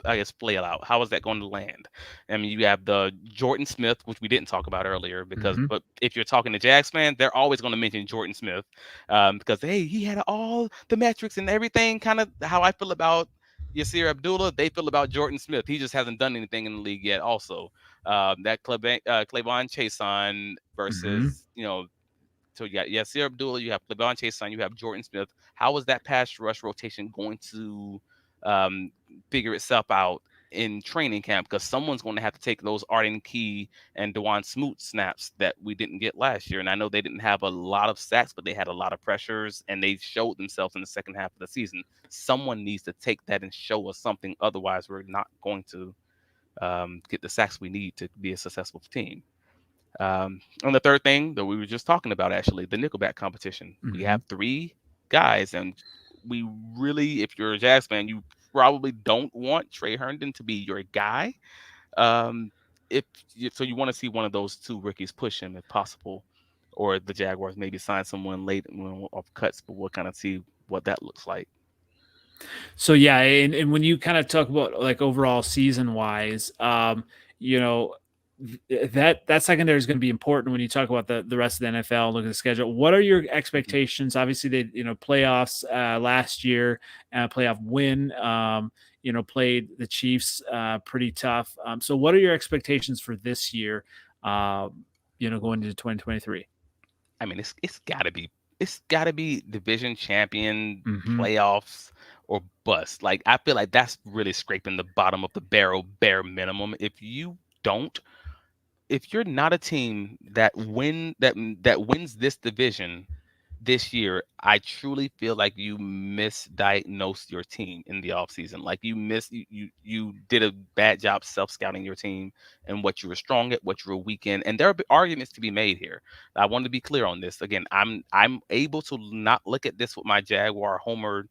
I guess, flail out? How is that going to land? I mean, you have the Jordan Smith, which we didn't talk about earlier,
Hmm.
but if you're talking to Jags fans, they're always going to mention Jordan Smith, because hey, he had all the metrics and everything. Kind of how I feel about Yasir Abdullah, they feel about Jordan Smith. He just hasn't done anything in the league yet. Also, that Clavon Chason
Hmm.
versus so you got Yasir Abdullah, you have Clavon Chason, you have Jordan Smith. How is that pass rush rotation going to um, figure itself out in training camp? Because someone's going to have to take those Arden Key and Dewan Smoot snaps that we didn't get last year. And I know they didn't have a lot of sacks, but they had a lot of pressures and they showed themselves in the second half of the season. Someone needs to take that and show us something. Otherwise, we're not going to get the sacks we need to be a successful team. And the third thing that we were just talking about, actually, the Nickelback competition. We
Hmm.
have three guys, and we really, if you're a Jazz fan, you probably don't want Trey Herndon to be your guy. Um, so you want to see one of those two rookies push him if possible, or the Jaguars maybe sign someone late off cuts, but we'll kind of see what that looks like.
So yeah, and when you kind of talk about like overall season wise, you know, that secondary is going to be important when you talk about the rest of the NFL. Look at the schedule. What are your
Mhm.
expectations? Obviously, they playoffs last year, playoff win. Played the Chiefs pretty tough. So what are your expectations for this year? Going into 2023.
I mean, it's gotta be division champion,
Mm-hmm.
playoffs, or bust. Like I feel like that's really scraping the bottom of the barrel, bare minimum. Don't, if you're not a team that wins this division this year, I truly feel like you misdiagnosed your team in the offseason. Like you did a bad job self-scouting your team and what you were strong at, what you were weak in. And there are arguments to be made here. I want to be clear on this. Again, I'm able to not look at this with my Jaguar Homer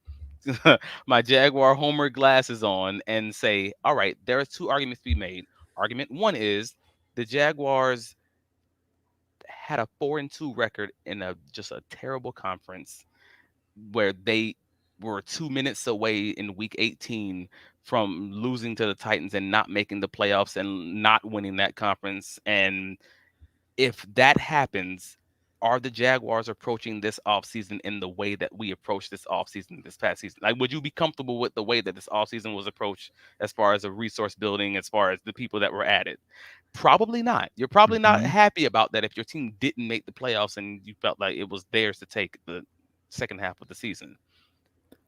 my Jaguar Homer glasses on and say, all right, there are two arguments to be made. Argument one is the Jaguars had a 4-2 record in a just a terrible conference where they were 2 minutes away in week 18 from losing to the Titans and not making the playoffs and not winning that conference. And if that happens, are the Jaguars approaching this offseason in the way that we approached this offseason this past season? Like, would you be comfortable with the way that this offseason was approached as far as a resource building, as far as the people that were added? Probably not. You're probably not
Mm-hmm.
happy about that if your team didn't make the playoffs and you felt like it was theirs to take the second half of the season.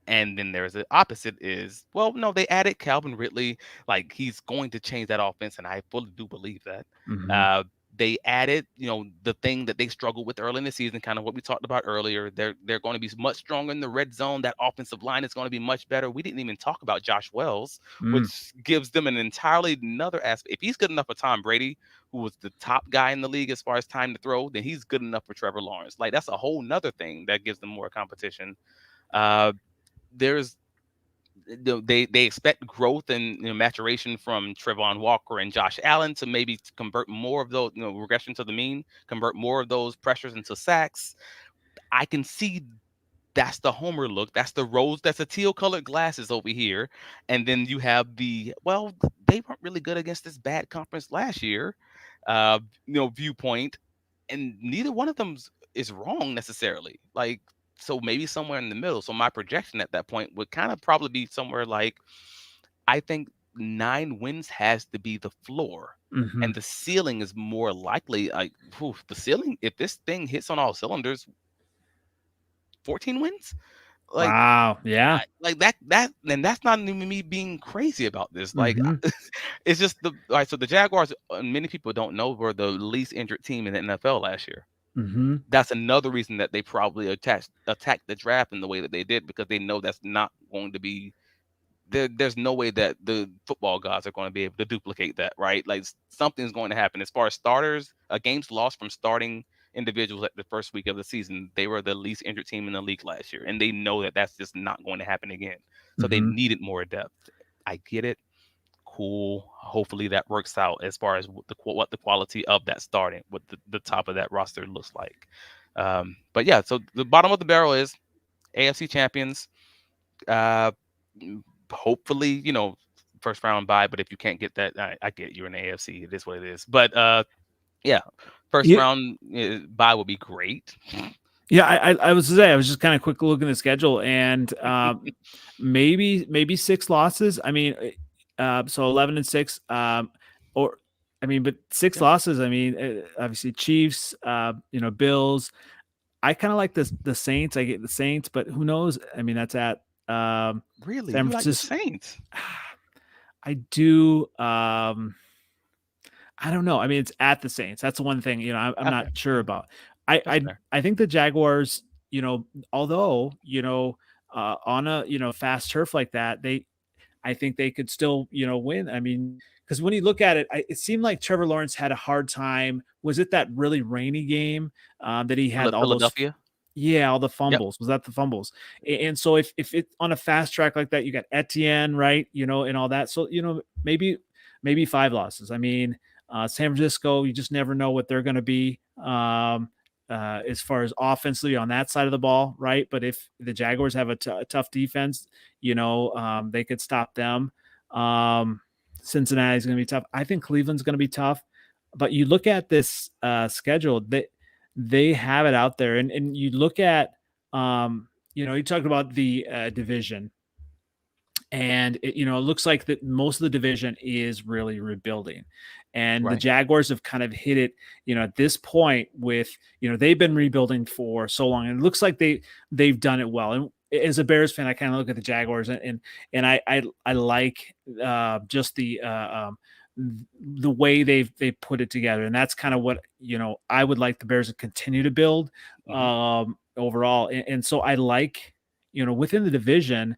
And then there's the opposite is, well, no, they added Calvin Ridley. Like he's going to change that offense, and I fully do believe that.
Mm-hmm.
Uh, they added, the thing that they struggled with early in the season, kind of what we talked about earlier. They're going to be much stronger in the red zone. That offensive line is going to be much better. We didn't even talk about Josh Wells,
Mm.
which gives them an entirely another aspect. If he's good enough for Tom Brady, who was the top guy in the league as far as time to throw, then he's good enough for Trevor Lawrence. Like that's a whole nother thing that gives them more competition. Uh, there's they expect growth and maturation from Trevon Walker and Josh Allen to maybe convert more of those regression to the mean, convert more of those pressures into sacks. I can see that's the homer look. That's the rose. That's the teal colored glasses over here. And then you have they weren't really good against this bad conference last year, viewpoint. And neither one of them is wrong necessarily. Like, so maybe somewhere in the middle. So my projection at that point would kind of probably be somewhere like, I think 9 wins has to be the floor.
Mm-hmm.
And the ceiling is more likely like, the ceiling, if this thing hits on all cylinders, 14 wins? Like,
Wow. Yeah.
like that and that's not even me being crazy about this. Like
Mm-hmm.
it's just so the Jaguars, many people don't know, were the least injured team in the NFL last year.
Mm-hmm.
That's another reason that they probably attacked the draft in the way that they did, because they know that's not going to be there's no way that the football gods are going to be able to duplicate that, right? Like something's going to happen. As far as starters, games lost from starting individuals at the first week of the season, they were the least injured team in the league last year, and they know that that's just not going to happen again. So they
Mm-hmm.
needed more depth. I get it. Cool. Hopefully that works out as far as what the quality of that starting, what the top of that roster looks like. But yeah, so the bottom of the barrel is AFC champions. Uh, Hopefully, first round bye. But if you can't get that, I get it, you're in the AFC. It is what it is. But yeah, first
Yeah.
round bye would be great.
Yeah. I was to say, I was just kind of quick looking at the schedule, and maybe 6 losses. I mean, so 11-6. Or I mean, but six
Yeah,
losses. I mean, obviously Chiefs. Bills. I kind of like the Saints. I get the Saints, but who knows? I mean, that's at
really,
San
you like the
Francisco.
Saints?
I do. I don't know. I mean, it's at the Saints. That's the one thing, I'm
Okay,
not sure
yeah,
about. I
that's
I
fair.
I think the Jaguars, although, on a, fast turf like that, I think they could still, win. I mean, because when you look at it, it seemed like Trevor Lawrence had a hard time. Was it that really rainy game that he had all those?
Philadelphia.
Yeah, all the
Yep.
fumbles. Was that the fumbles? And so if it's on a fast track like that, you got Etienne, right? And all that. So, maybe 5 losses. I mean, San Francisco, you just never know what they're going to be. as far as offensively on that side of the ball, right? But if the Jaguars have a tough defense, they could stop them. Um, Cincinnati's going to be tough. I think Cleveland's going to be tough. But you look at this schedule, they have it out there, and you look at, you talked about the division, and it looks like that most of the division is really rebuilding, and the
Right.
Jaguars have kind of hit it, at this point with, they've been rebuilding for so long, and it looks like they've done it well. And as a Bears fan, I kind of look at the Jaguars, and I like just the way they've put it together, and that's kind of what I would like the Bears to continue to build
Hmm.
overall, and so I like, within the division.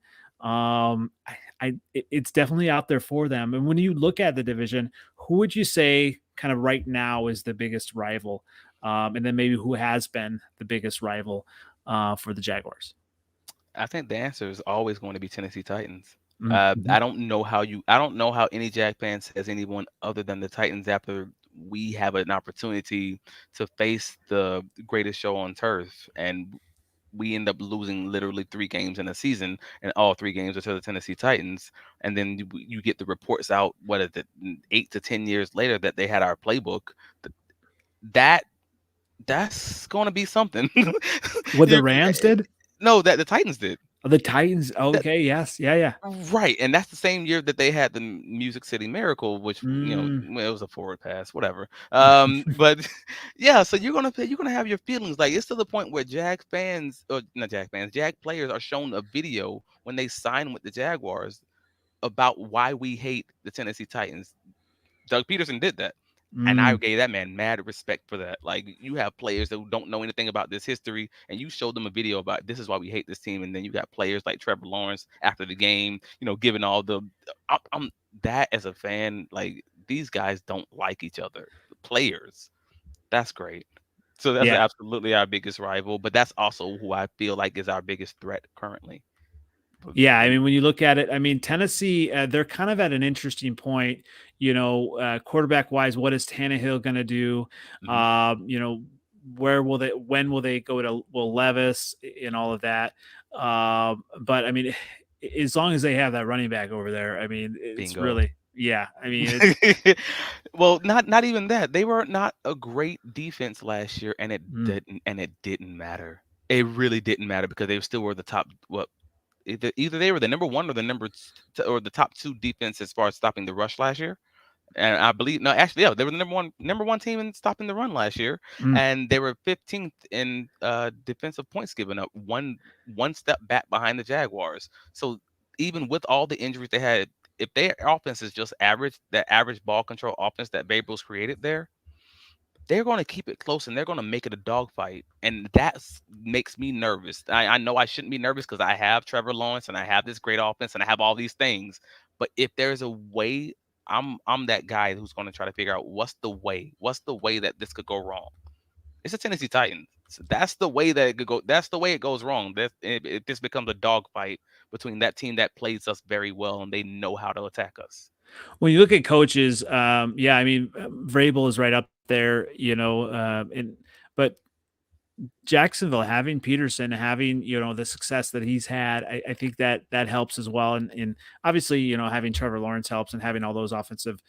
It's definitely out there for them. And when you look at the division, who would you say kind of right now is the biggest rival? And then maybe who has been the biggest rival for the Jaguars?
I think the answer is always going to be Tennessee Titans.
Mm-hmm.
I don't know how any Jag fan says anyone other than the Titans after we have an opportunity to face the greatest show on turf, and we end up losing literally 3 games in a season, and all 3 games are to the Tennessee Titans. And then you get the reports out, what is it, 8 to 10 years later, that they had our playbook. Th- That that's going to be something.
What the
You're,
Rams did?
no, that the Titans did.
Oh, the Titans. Okay. Yes. Yeah. Yeah.
Right, and that's the same year that they had the Music City Miracle, which
Mm.
well, it was a forward pass, whatever. But yeah, so you're gonna have your feelings. Like it's to the point where Jag fans, or not Jag fans, Jag players are shown a video when they sign with the Jaguars about why we hate the Tennessee Titans. Doug Peterson did that. And I
Mm.
gave that man mad respect for that. Like you have players that don't know anything about this history, and you showed them a video about this is why we hate this team. And then you got players like Trevor Lawrence after the game, giving all the. I'm that as a fan, like these guys don't like each other. The players, that's great. So that's
Yeah.
absolutely our biggest rival, but that's also who I feel like is our biggest threat currently. But,
Yeah, I mean, when you look at it, I mean, Tennessee, they're kind of at an interesting point, quarterback wise. What is Tannehill going to do?
mhm.
You know, when will they go to Will Levis and all of that? But I mean, as long as they have that running back over there, I mean, it's
Bingo.
really, yeah, I mean, it's,
Well, not even that. They were not a great defense last year, and
mm,
it didn't matter. It really didn't matter because they still were the top. What either they were the number one or or the top two defense as far as stopping the rush last year. And I believe no, actually, yeah, they were the number one team in stopping the run last year,
mm.
and they were 15th in defensive points given up, one step back behind the Jaguars. So even with all the injuries they had, if their offense is just average, that average ball control offense that Babe Ruth created there, they're going to keep it close and they're going to make it a dogfight. And that makes me nervous. I know I shouldn't be nervous because I have Trevor Lawrence and I have this great offense and I have all these things. But if there's a way, I'm that guy who's going to try to figure out what's the way that this could go wrong. It's a Tennessee Titans. So that's the way that it could go. That's the way it goes wrong. If this becomes a dogfight between that team that plays us very well and they know how to attack us.
When you look at coaches, yeah, I mean, Vrabel is right up there, and but Jacksonville having Peterson, having the success that he's had, I think that helps as well, and obviously having Trevor Lawrence helps, and having all those offensive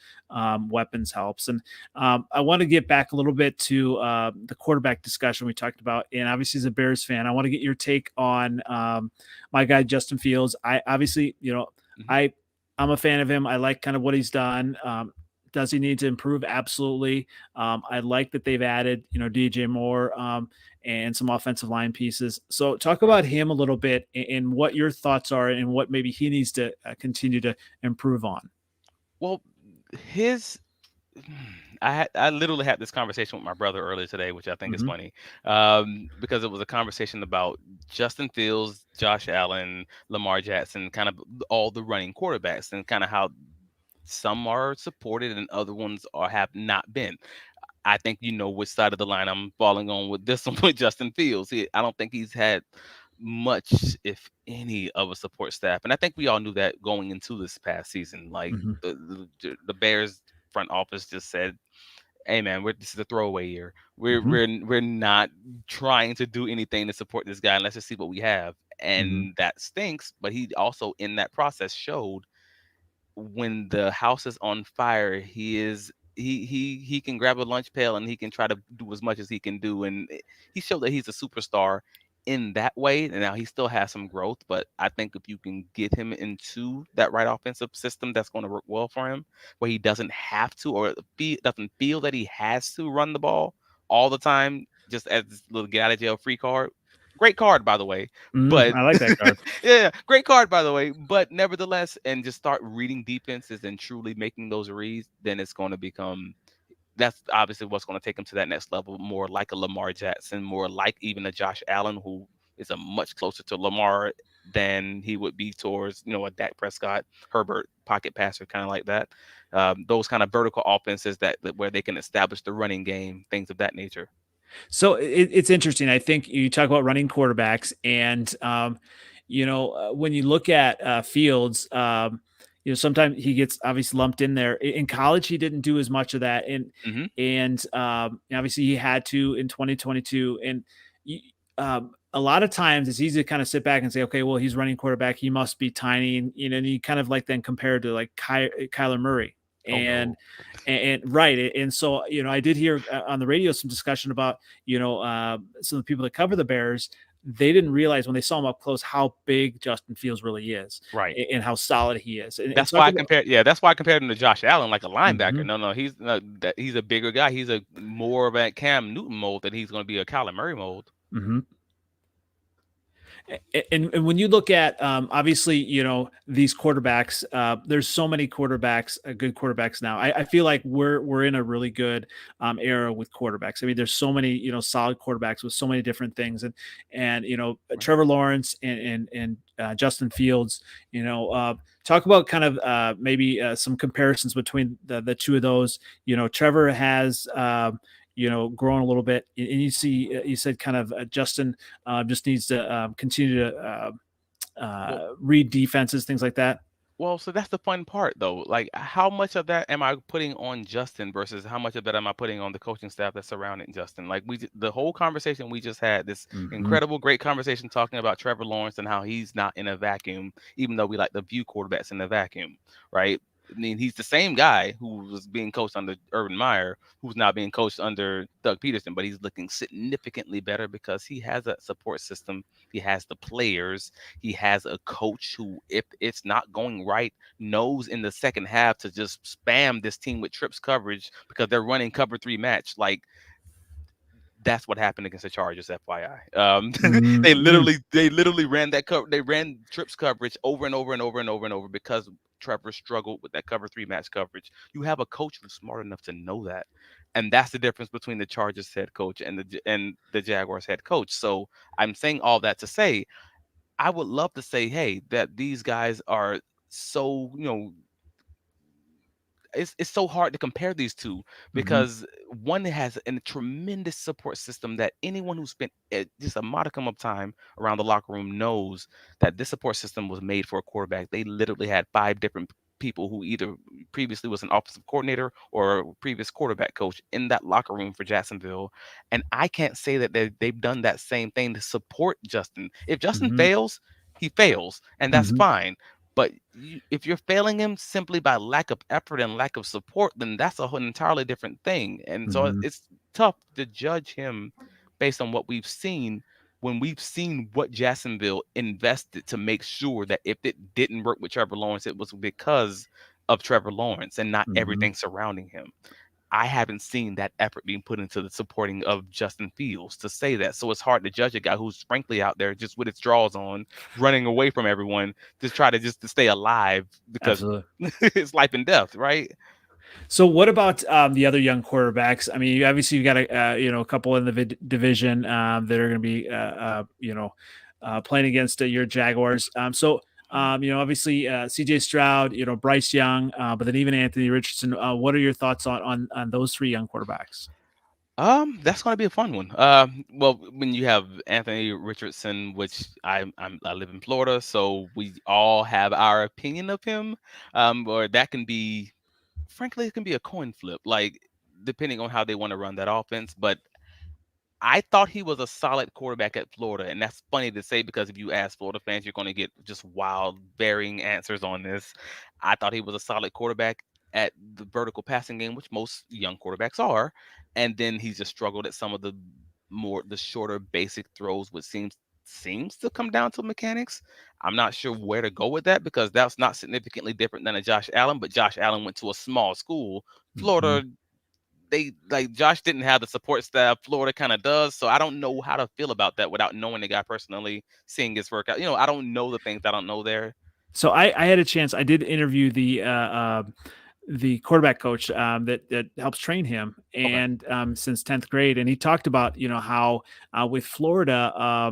weapons helps. And I want to get back a little bit to the quarterback discussion we talked about, and obviously as a Bears fan, I want to get your take on my guy Justin Fields. I obviously
Mhm.
I I'm a fan of him. I like kind of what he's done. Does he need to improve? Absolutely. I like that they've added, DJ Moore, and some offensive line pieces. So talk
Right.
about him a little bit and what your thoughts are and what maybe he needs to continue to improve on.
Well, his I literally had this conversation with my brother earlier today, which I think is
Hmm.
funny, because it was a conversation about Justin Fields, Josh Allen, Lamar Jackson, kind of all the running quarterbacks, and kind of how some are supported and other ones are have not been. I think you know which side of the line I'm falling on with this one with Justin Fields. I don't think he's had much, if any, of a support staff, and I think we all knew that going into this past season. Like
Hmm.
the Bears front office just said, hey man, this is a throwaway year. We're
Hmm.
we're we're not trying to do anything to support this guy. And let's just see what we have,
Hmm.
and that stinks. But he also in that process showed when the house is on fire, he can grab a lunch pail and he can try to do as much as he can do, and he showed that he's a superstar in that way. And now he still has some growth, but I think if you can get him into that right offensive system, that's going to work well for him, where he doesn't have to or doesn't feel that he has to run the ball all the time, just as this little get out of jail free card. Great card, by the way, but
I like that card.
yeah, great card by the way. But nevertheless, and just start reading defenses and truly making those reads, then it's going to become that's obviously what's going to take him to that next level, more like a Lamar Jackson, more like even a Josh Allen, who is a much closer to Lamar than he would be towards, a Dak Prescott, Herbert, pocket passer, kind of like that. Those kind of vertical offenses that where they can establish the running game, things of that nature.
So it's interesting. I think you talk about running quarterbacks, and when you look at Fields, sometimes he gets obviously lumped in there. In college, he didn't do as much of that, and
Hmm.
obviously he had to in 2022. And a lot of times it's easy to kind of sit back and say, okay, well, he's running quarterback, he must be tiny, and you kind of like then compare to like Kyler Murray.
Oh
And
no.
right, and so I did hear on the radio some discussion about some of the people that cover the Bears. They didn't realize when they saw him up close how big Justin Fields really is,
Right.
and how solid he is. And
That's
talk
why I
about.
compared. Yeah, that's why I compared him to Josh Allen, like a linebacker.
Mhm.
No, no, he's not, he's a bigger guy. He's a more of a Cam Newton mold than he's going to be a Kyler Murray mold.
Mhm. And when you look at obviously these quarterbacks, there's so many quarterbacks, good quarterbacks now. I feel like we're in a really good era with quarterbacks. I mean, there's so many solid quarterbacks with so many different things, and
Right.
Trevor Lawrence and Justin Fields. Talk about kind of maybe some comparisons between the two of those. Trevor has grown a little bit, and you said kind of Justin just needs to continue to
Well,
read defenses, things like that.
so that's the fun part, though. Like, how much of that am I putting on Justin versus how much of that am I putting on the coaching staff that's surrounding Justin? Like, the whole conversation we just had, this
Hmm.
incredible, great conversation talking about Trevor Lawrence and how he's not in a vacuum, even though we like to view quarterbacks in a vacuum, right? I mean, he's the same guy who was being coached under Urban Meyer, who's now being coached under Doug Peterson, but he's looking significantly better because he has a support system. He has the players. He has a coach who, if it's not going right, knows in the second half to just spam this team with trips coverage because they're running cover three match. Like, that's what happened against the Chargers, FYI.
Mm-hmm.
They literally ran that cover. They ran trips coverage over and over and over and over and over because Trevor struggled with that cover three match coverage. You have a coach who's smart enough to know that, and that's the difference between the Chargers head coach and the Jaguars head coach. So I'm saying all that to say I would love to say, hey, that these guys are so, it's so hard to compare these two
Hmm.
because one has a tremendous support system that anyone who spent just a modicum of time around the locker room knows that this support system was made for a quarterback. They literally had five different people who either previously was an offensive coordinator or a previous quarterback coach in that locker room for Jacksonville. And I can't say that they've done that same thing to support Justin. If Justin
Hmm.
fails, he fails, and that's
Hmm.
fine. But if you're failing him simply by lack of effort and lack of support, then that's a whole entirely different thing. And so
Hmm.
it's tough to judge him based on what we've seen when we've seen what Jacksonville invested to make sure that if it didn't work with Trevor Lawrence, it was because of Trevor Lawrence and not
Hmm.
everything surrounding him. I haven't seen that effort being put into the supporting of Justin Fields to say that. So it's hard to judge a guy who's frankly out there just with his drawers on, running away from everyone to try to just to stay alive because
Absolutely.
it's life and death, right?
So what about the other young quarterbacks? I mean, obviously you got a couple in the division that are going to be playing against your Jaguars. Obviously CJ Stroud, Bryce Young, but then even Anthony Richardson. What are your thoughts on those three young quarterbacks?
That's gonna be a fun one. Well, when you have Anthony Richardson, which I live in Florida, so we all have our opinion of him. Or that can be, frankly, it can be a coin flip. Like depending on how they want to run that offense. But I thought he was a solid quarterback at Florida, and that's funny to say because if you ask Florida fans, you're going to get just wild, varying answers on this. I thought he was a solid quarterback at the vertical passing game, which most young quarterbacks are, and then he just struggled at some of the shorter, basic throws, which seems to come down to mechanics. I'm not sure where to go with that because that's not significantly different than a Josh Allen, but Josh Allen went to a small school.
Mhm.
Florida, they like Josh didn't have the support staff Florida kind of does, so I don't know how to feel about that without knowing the guy personally, seeing his workout. I don't know the things I don't know there.
So I had a chance. I did interview the quarterback coach that helps train him,
Okay,
and since 10th grade, and he talked about how with Florida,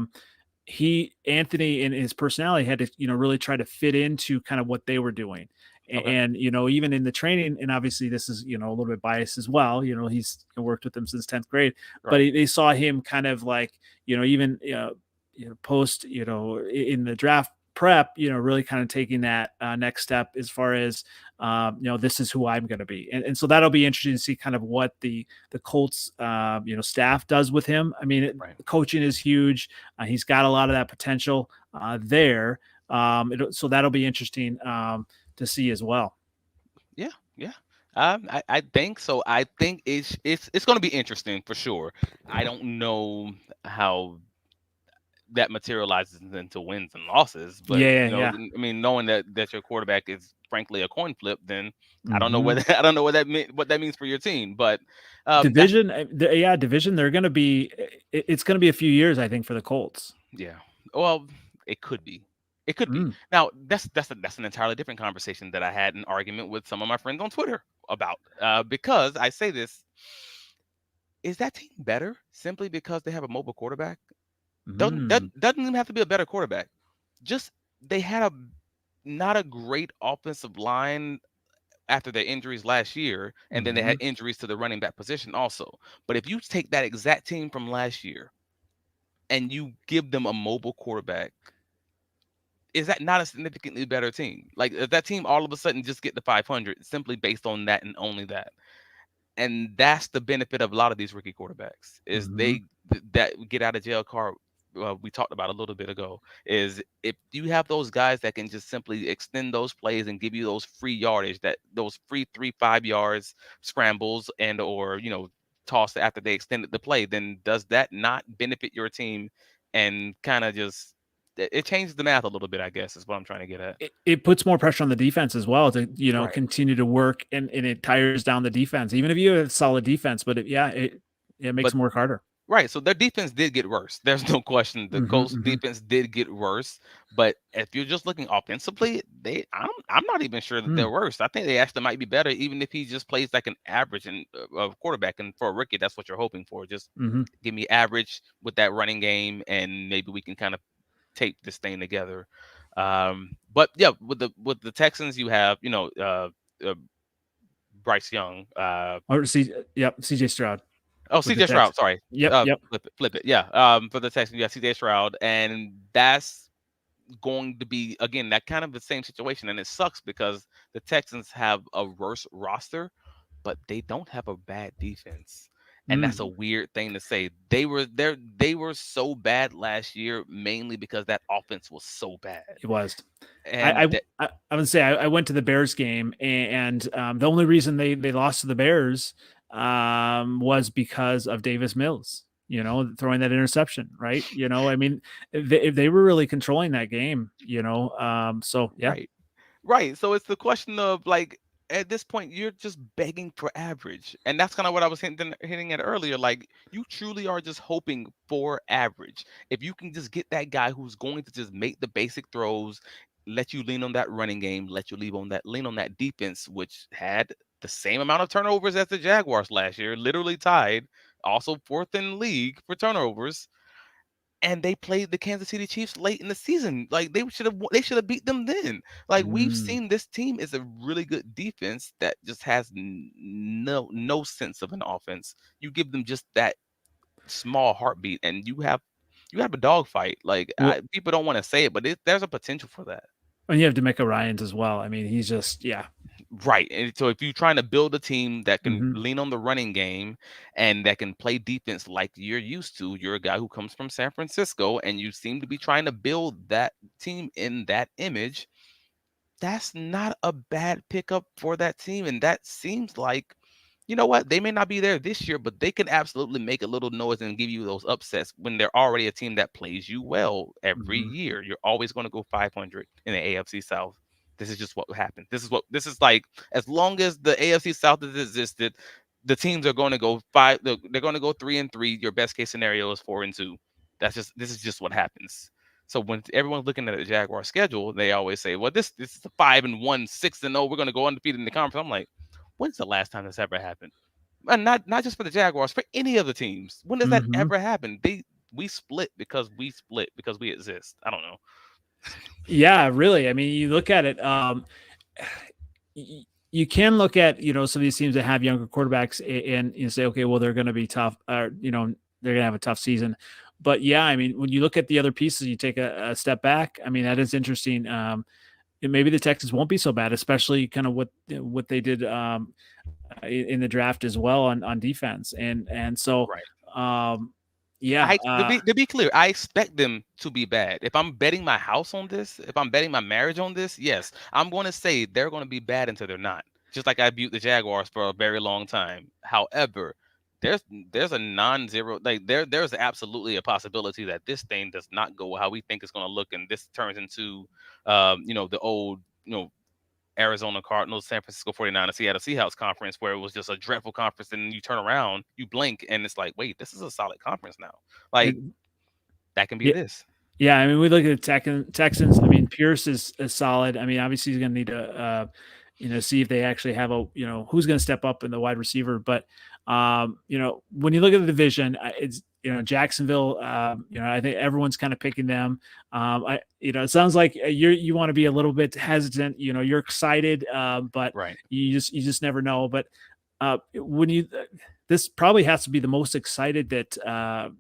he Anthony and his personality had to really try to fit into kind of what they were doing.
okay,
And even in the training, and obviously this is a little bit biased as well. He's worked with them since 10th grade, but
right.
they saw him kind of like even post in the draft prep, really kind of taking that next step as far as this is who I'm going to be, and so that'll be interesting to see kind of what the Colts staff does with him. I mean,
Right.
coaching is huge. He's got a lot of that potential there. So that'll be interesting to see as well.
Yeah, yeah. I think so. I think it's going to be interesting for sure. I don't know how that materializes into wins and losses. But
Yeah, yeah.
I mean, knowing that your quarterback is frankly a coin flip, then I don't know
Hmm.
I don't know what that means for your team. But that's
Division, yeah, division. They're going to be. It's going to be a few years, I think, for the Colts.
yeah. Well, it could be. It could be.
Mm.
Now that's an entirely different conversation that I had an argument with some of my friends on Twitter about. Because I say this, is that team better simply because they have a mobile quarterback?
Mm.
Doesn't even have to be a better quarterback. Just they had a not a great offensive line after their injuries last year, and then they
Hmm.
had injuries to the running back position also. But if you take that exact team from last year and you give them a mobile quarterback, is that not a significantly better team? Like, if that team all of a sudden just get to 500 simply based on that and only that? And that's the benefit of a lot of these rookie quarterbacks is
Hmm.
that get out of jail card we talked about a little bit ago is if you have those guys that can just simply extend those plays and give you those free yardage, that those free 3-5 yards scrambles and or toss after they extended the play, then does that not benefit your team and kind of just it changes the math a little bit, I guess, is what I'm trying to get at.
It puts more pressure on the defense as well to
Right.
continue to work, and it tires down the defense, even if you have solid defense. But it makes
But
them work harder.
right, so their defense did get worse. There's no question. The
Hmm.
Colts
Hmm.
defense did get worse, but if you're just looking offensively, I'm not even sure that they're worse. I think they actually might be better, even if he just plays like an average and quarterback. And for a rookie, that's what you're hoping for. Just
Hmm.
give me average with that running game, and maybe we can kind of tape this thing together. But yeah, with the Texans, you have uh, Bryce Young.
Or yep, CJ Stroud
Oh,
with the
CJ
Tex.
Stroud, sorry.
Yep, yep.
Flip it. Yeah. For the Texans, you got CJ Stroud, and that's going to be again that kind of the same situation, and it sucks because the Texans have a worse roster, but they don't have a bad defense. And that's a
Mm,
weird thing to say. They were so bad last year mainly because that offense was so bad.
it was. I
And
I
that
I would say I went to the Bears game, and the only reason they lost to the Bears was because of Davis Mills. Throwing that interception, right? I mean, they were really controlling that game. So yeah.
right. Right. So it's the question of like at this point you're just begging for average. And that's kind of what I was hitting at earlier. Like you truly are just hoping for average. If you can just get that guy who's going to just make the basic throws, let you lean on that running game, let you lean on that defense, which had the same amount of turnovers as the Jaguars last year, literally tied, also fourth in the league for turnovers, and they played the Kansas City Chiefs late in the season. Like they should have beat them then. Like we've
Mm.
seen this team is a really good defense that just has no sense of an offense. You give them just that small heartbeat, and you have a dogfight. Like
Well,
people don't want to say it, but there's a potential for that.
and you have D'Amico Ryans as well. I mean, he's just yeah.
Right. And so if you're trying to build a team that can
Mhm.
lean on the running game and that can play defense like you're used to, you're a guy who comes from San Francisco and you seem to be trying to build that team in that image, that's not a bad pickup for that team. And that seems like, you know what, they may not be there this year, but they can absolutely make a little noise and give you those upsets when they're already a team that plays you well every
Mhm.
year. You're always going to go 500 in the AFC South. This is just what happened. This is like, as long as the AFC South has existed, the teams are going to go five. They're going to go 3-3. Your best case scenario is 4-2. This is just what happens. So when everyone's looking at the Jaguar schedule, they always say, "Well, this is a 5-1, 6-0. We're going to go undefeated in the conference." I'm like, when's the last time this ever happened? And not just for the Jaguars, for any of the teams. When does that
Mhm.
ever happen? We split because we exist. I don't know.
Yeah, really. I mean, you look at it. You can look at some of these teams that have younger quarterbacks and you say, okay, well they're going to be tough, or they're going to have a tough season. But yeah, I mean, when you look at the other pieces, you take a step back. I mean, that is interesting. And maybe the Texans won't be so bad, especially kind of what they did in the draft as well on defense, and so
Right.
um, yeah,
I to be clear, I expect them to be bad. If I'm betting my house on this, if I'm betting my marriage on this, yes, I'm going to say they're going to be bad until they're not. Just like I viewed the Jaguars for a very long time. However, there's there's a non-zero, like there's absolutely a possibility that this thing does not go how we think it's going to look, and this turns into the old Arizona Cardinals, San Francisco 49ers, Seattle Seahawks conference, where it was just a dreadful conference. And you turn around, you blink, and it's like, wait, this is a solid conference now. Like,
it,
that can be
yeah,
this.
yeah. I mean, we look at the Texans. I mean, Pierce is solid. I mean, obviously he's going to need to see if they actually have who's going to step up in the wide receiver. But when you look at the division, it's Jacksonville. I think everyone's kind of picking them. It sounds like you want to be a little bit hesitant. You're excited, but
Right.
you just never know. But when you this probably has to be the most excited that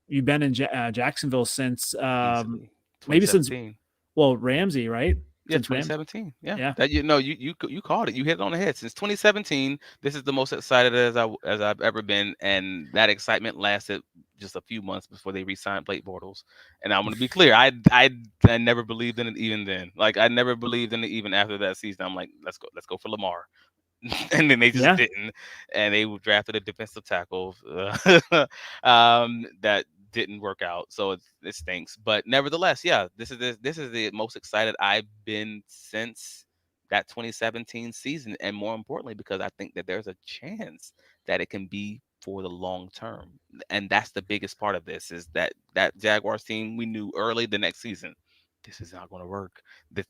you've been in Jacksonville since
Easily.
maybe since,
2017.
well, Ramsey, right?
Yeah,
Since Ramsey,
2017. Yeah,
yeah.
that you called it. You hit it on the head. Since 2017, this is the most excited as I've ever been, and that excitement lasted just a few months before they re-signed Blake Bortles. And I'm going to be clear, I never believed in it even then. Like, I never believed in it even after that season. I'm like, let's go for Lamar. And then they just
Yeah.
didn't, and they drafted a defensive tackle that didn't work out. So it stinks. But nevertheless, yeah, this is the most excited I've been since that 2017 season, and more importantly, because I think that there's a chance that it can be for the long term, and that's the biggest part of this is that Jaguars team we knew early the next season. This is not going to work,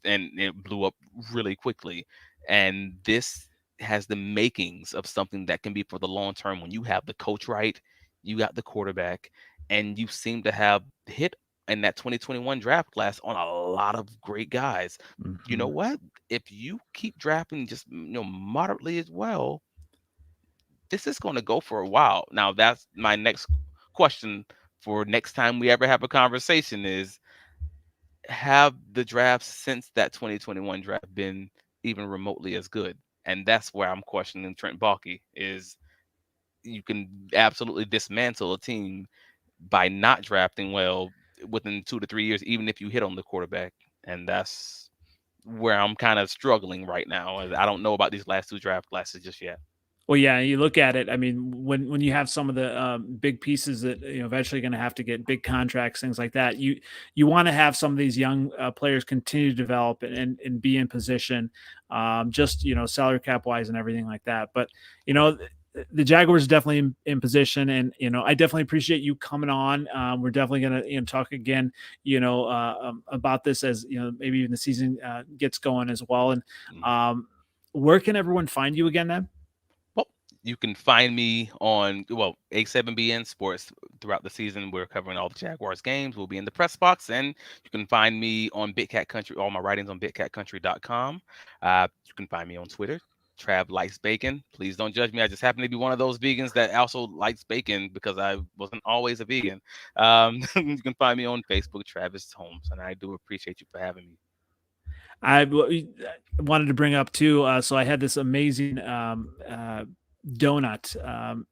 and it blew up really quickly. And this has the makings of something that can be for the long term when you have the coach right, you got the quarterback, and you seem to have hit in that 2021 draft class on a lot of great guys. You know
Mhm.
what? If you keep drafting just moderately as well, this is going to go for a while. Now, that's my next question for next time we ever have a conversation is, have the drafts since that 2021 draft been even remotely as good? And that's where I'm questioning Trent Baalke is, you can absolutely dismantle a team by not drafting well within 2 to 3 years, even if you hit on the quarterback. And that's where I'm kind of struggling right now. I don't know about these last two draft classes just yet.
Well, yeah, you look at it. I mean, when you have some of the big pieces that eventually going to have to get big contracts, things like that, you want to have some of these young players continue to develop and be in position, just salary cap wise and everything like that. But the Jaguars are definitely in position, and I definitely appreciate you coming on. We're definitely going to talk again, about this as maybe even the season gets going as well. And
Mhm.
um, where can everyone find you again then?
Well, you can find me on, well, A7BN Sports throughout the season. We're covering all the Jaguars games. We'll be in the press box, and you can find me on Big Cat Country. All my writings on bigcatcountry.com. You can find me on Twitter. Trav likes bacon. Please don't judge me. I just happen to be one of those vegans that also likes bacon because I wasn't always a vegan. You can find me on Facebook, Travis Holmes, and I do appreciate you for having me.
wanted to bring up too. So I had this amazing donut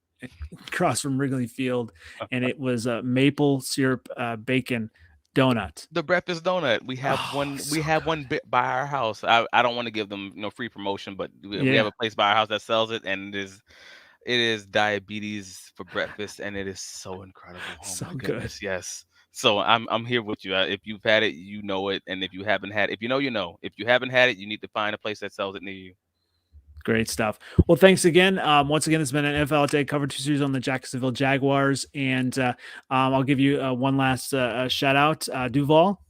across from Wrigley Field, and it was a maple syrup bacon donut.
The breakfast donut. We have
Oh,
one. We
so
have
good.
one bit by our house. I don't want to give them free promotion, but we have
Yeah,
a place by our house that sells it, and it is diabetes for breakfast, and it is so incredible. Oh
so
my
good.
goodness, yes. So I'm here with you. If you've had it, you know it, and if you haven't had, if you know, you know. If you haven't had it, you need to find a place that sells it near you.
Great stuff. Well, thanks again. Once again, it's been an NFL Update coverage series on the Jacksonville Jaguars, and I'll give you one last shout out, Duval.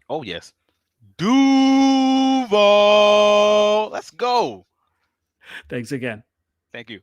Oh yes, Duval. Let's go.
Thanks again.
Thank you.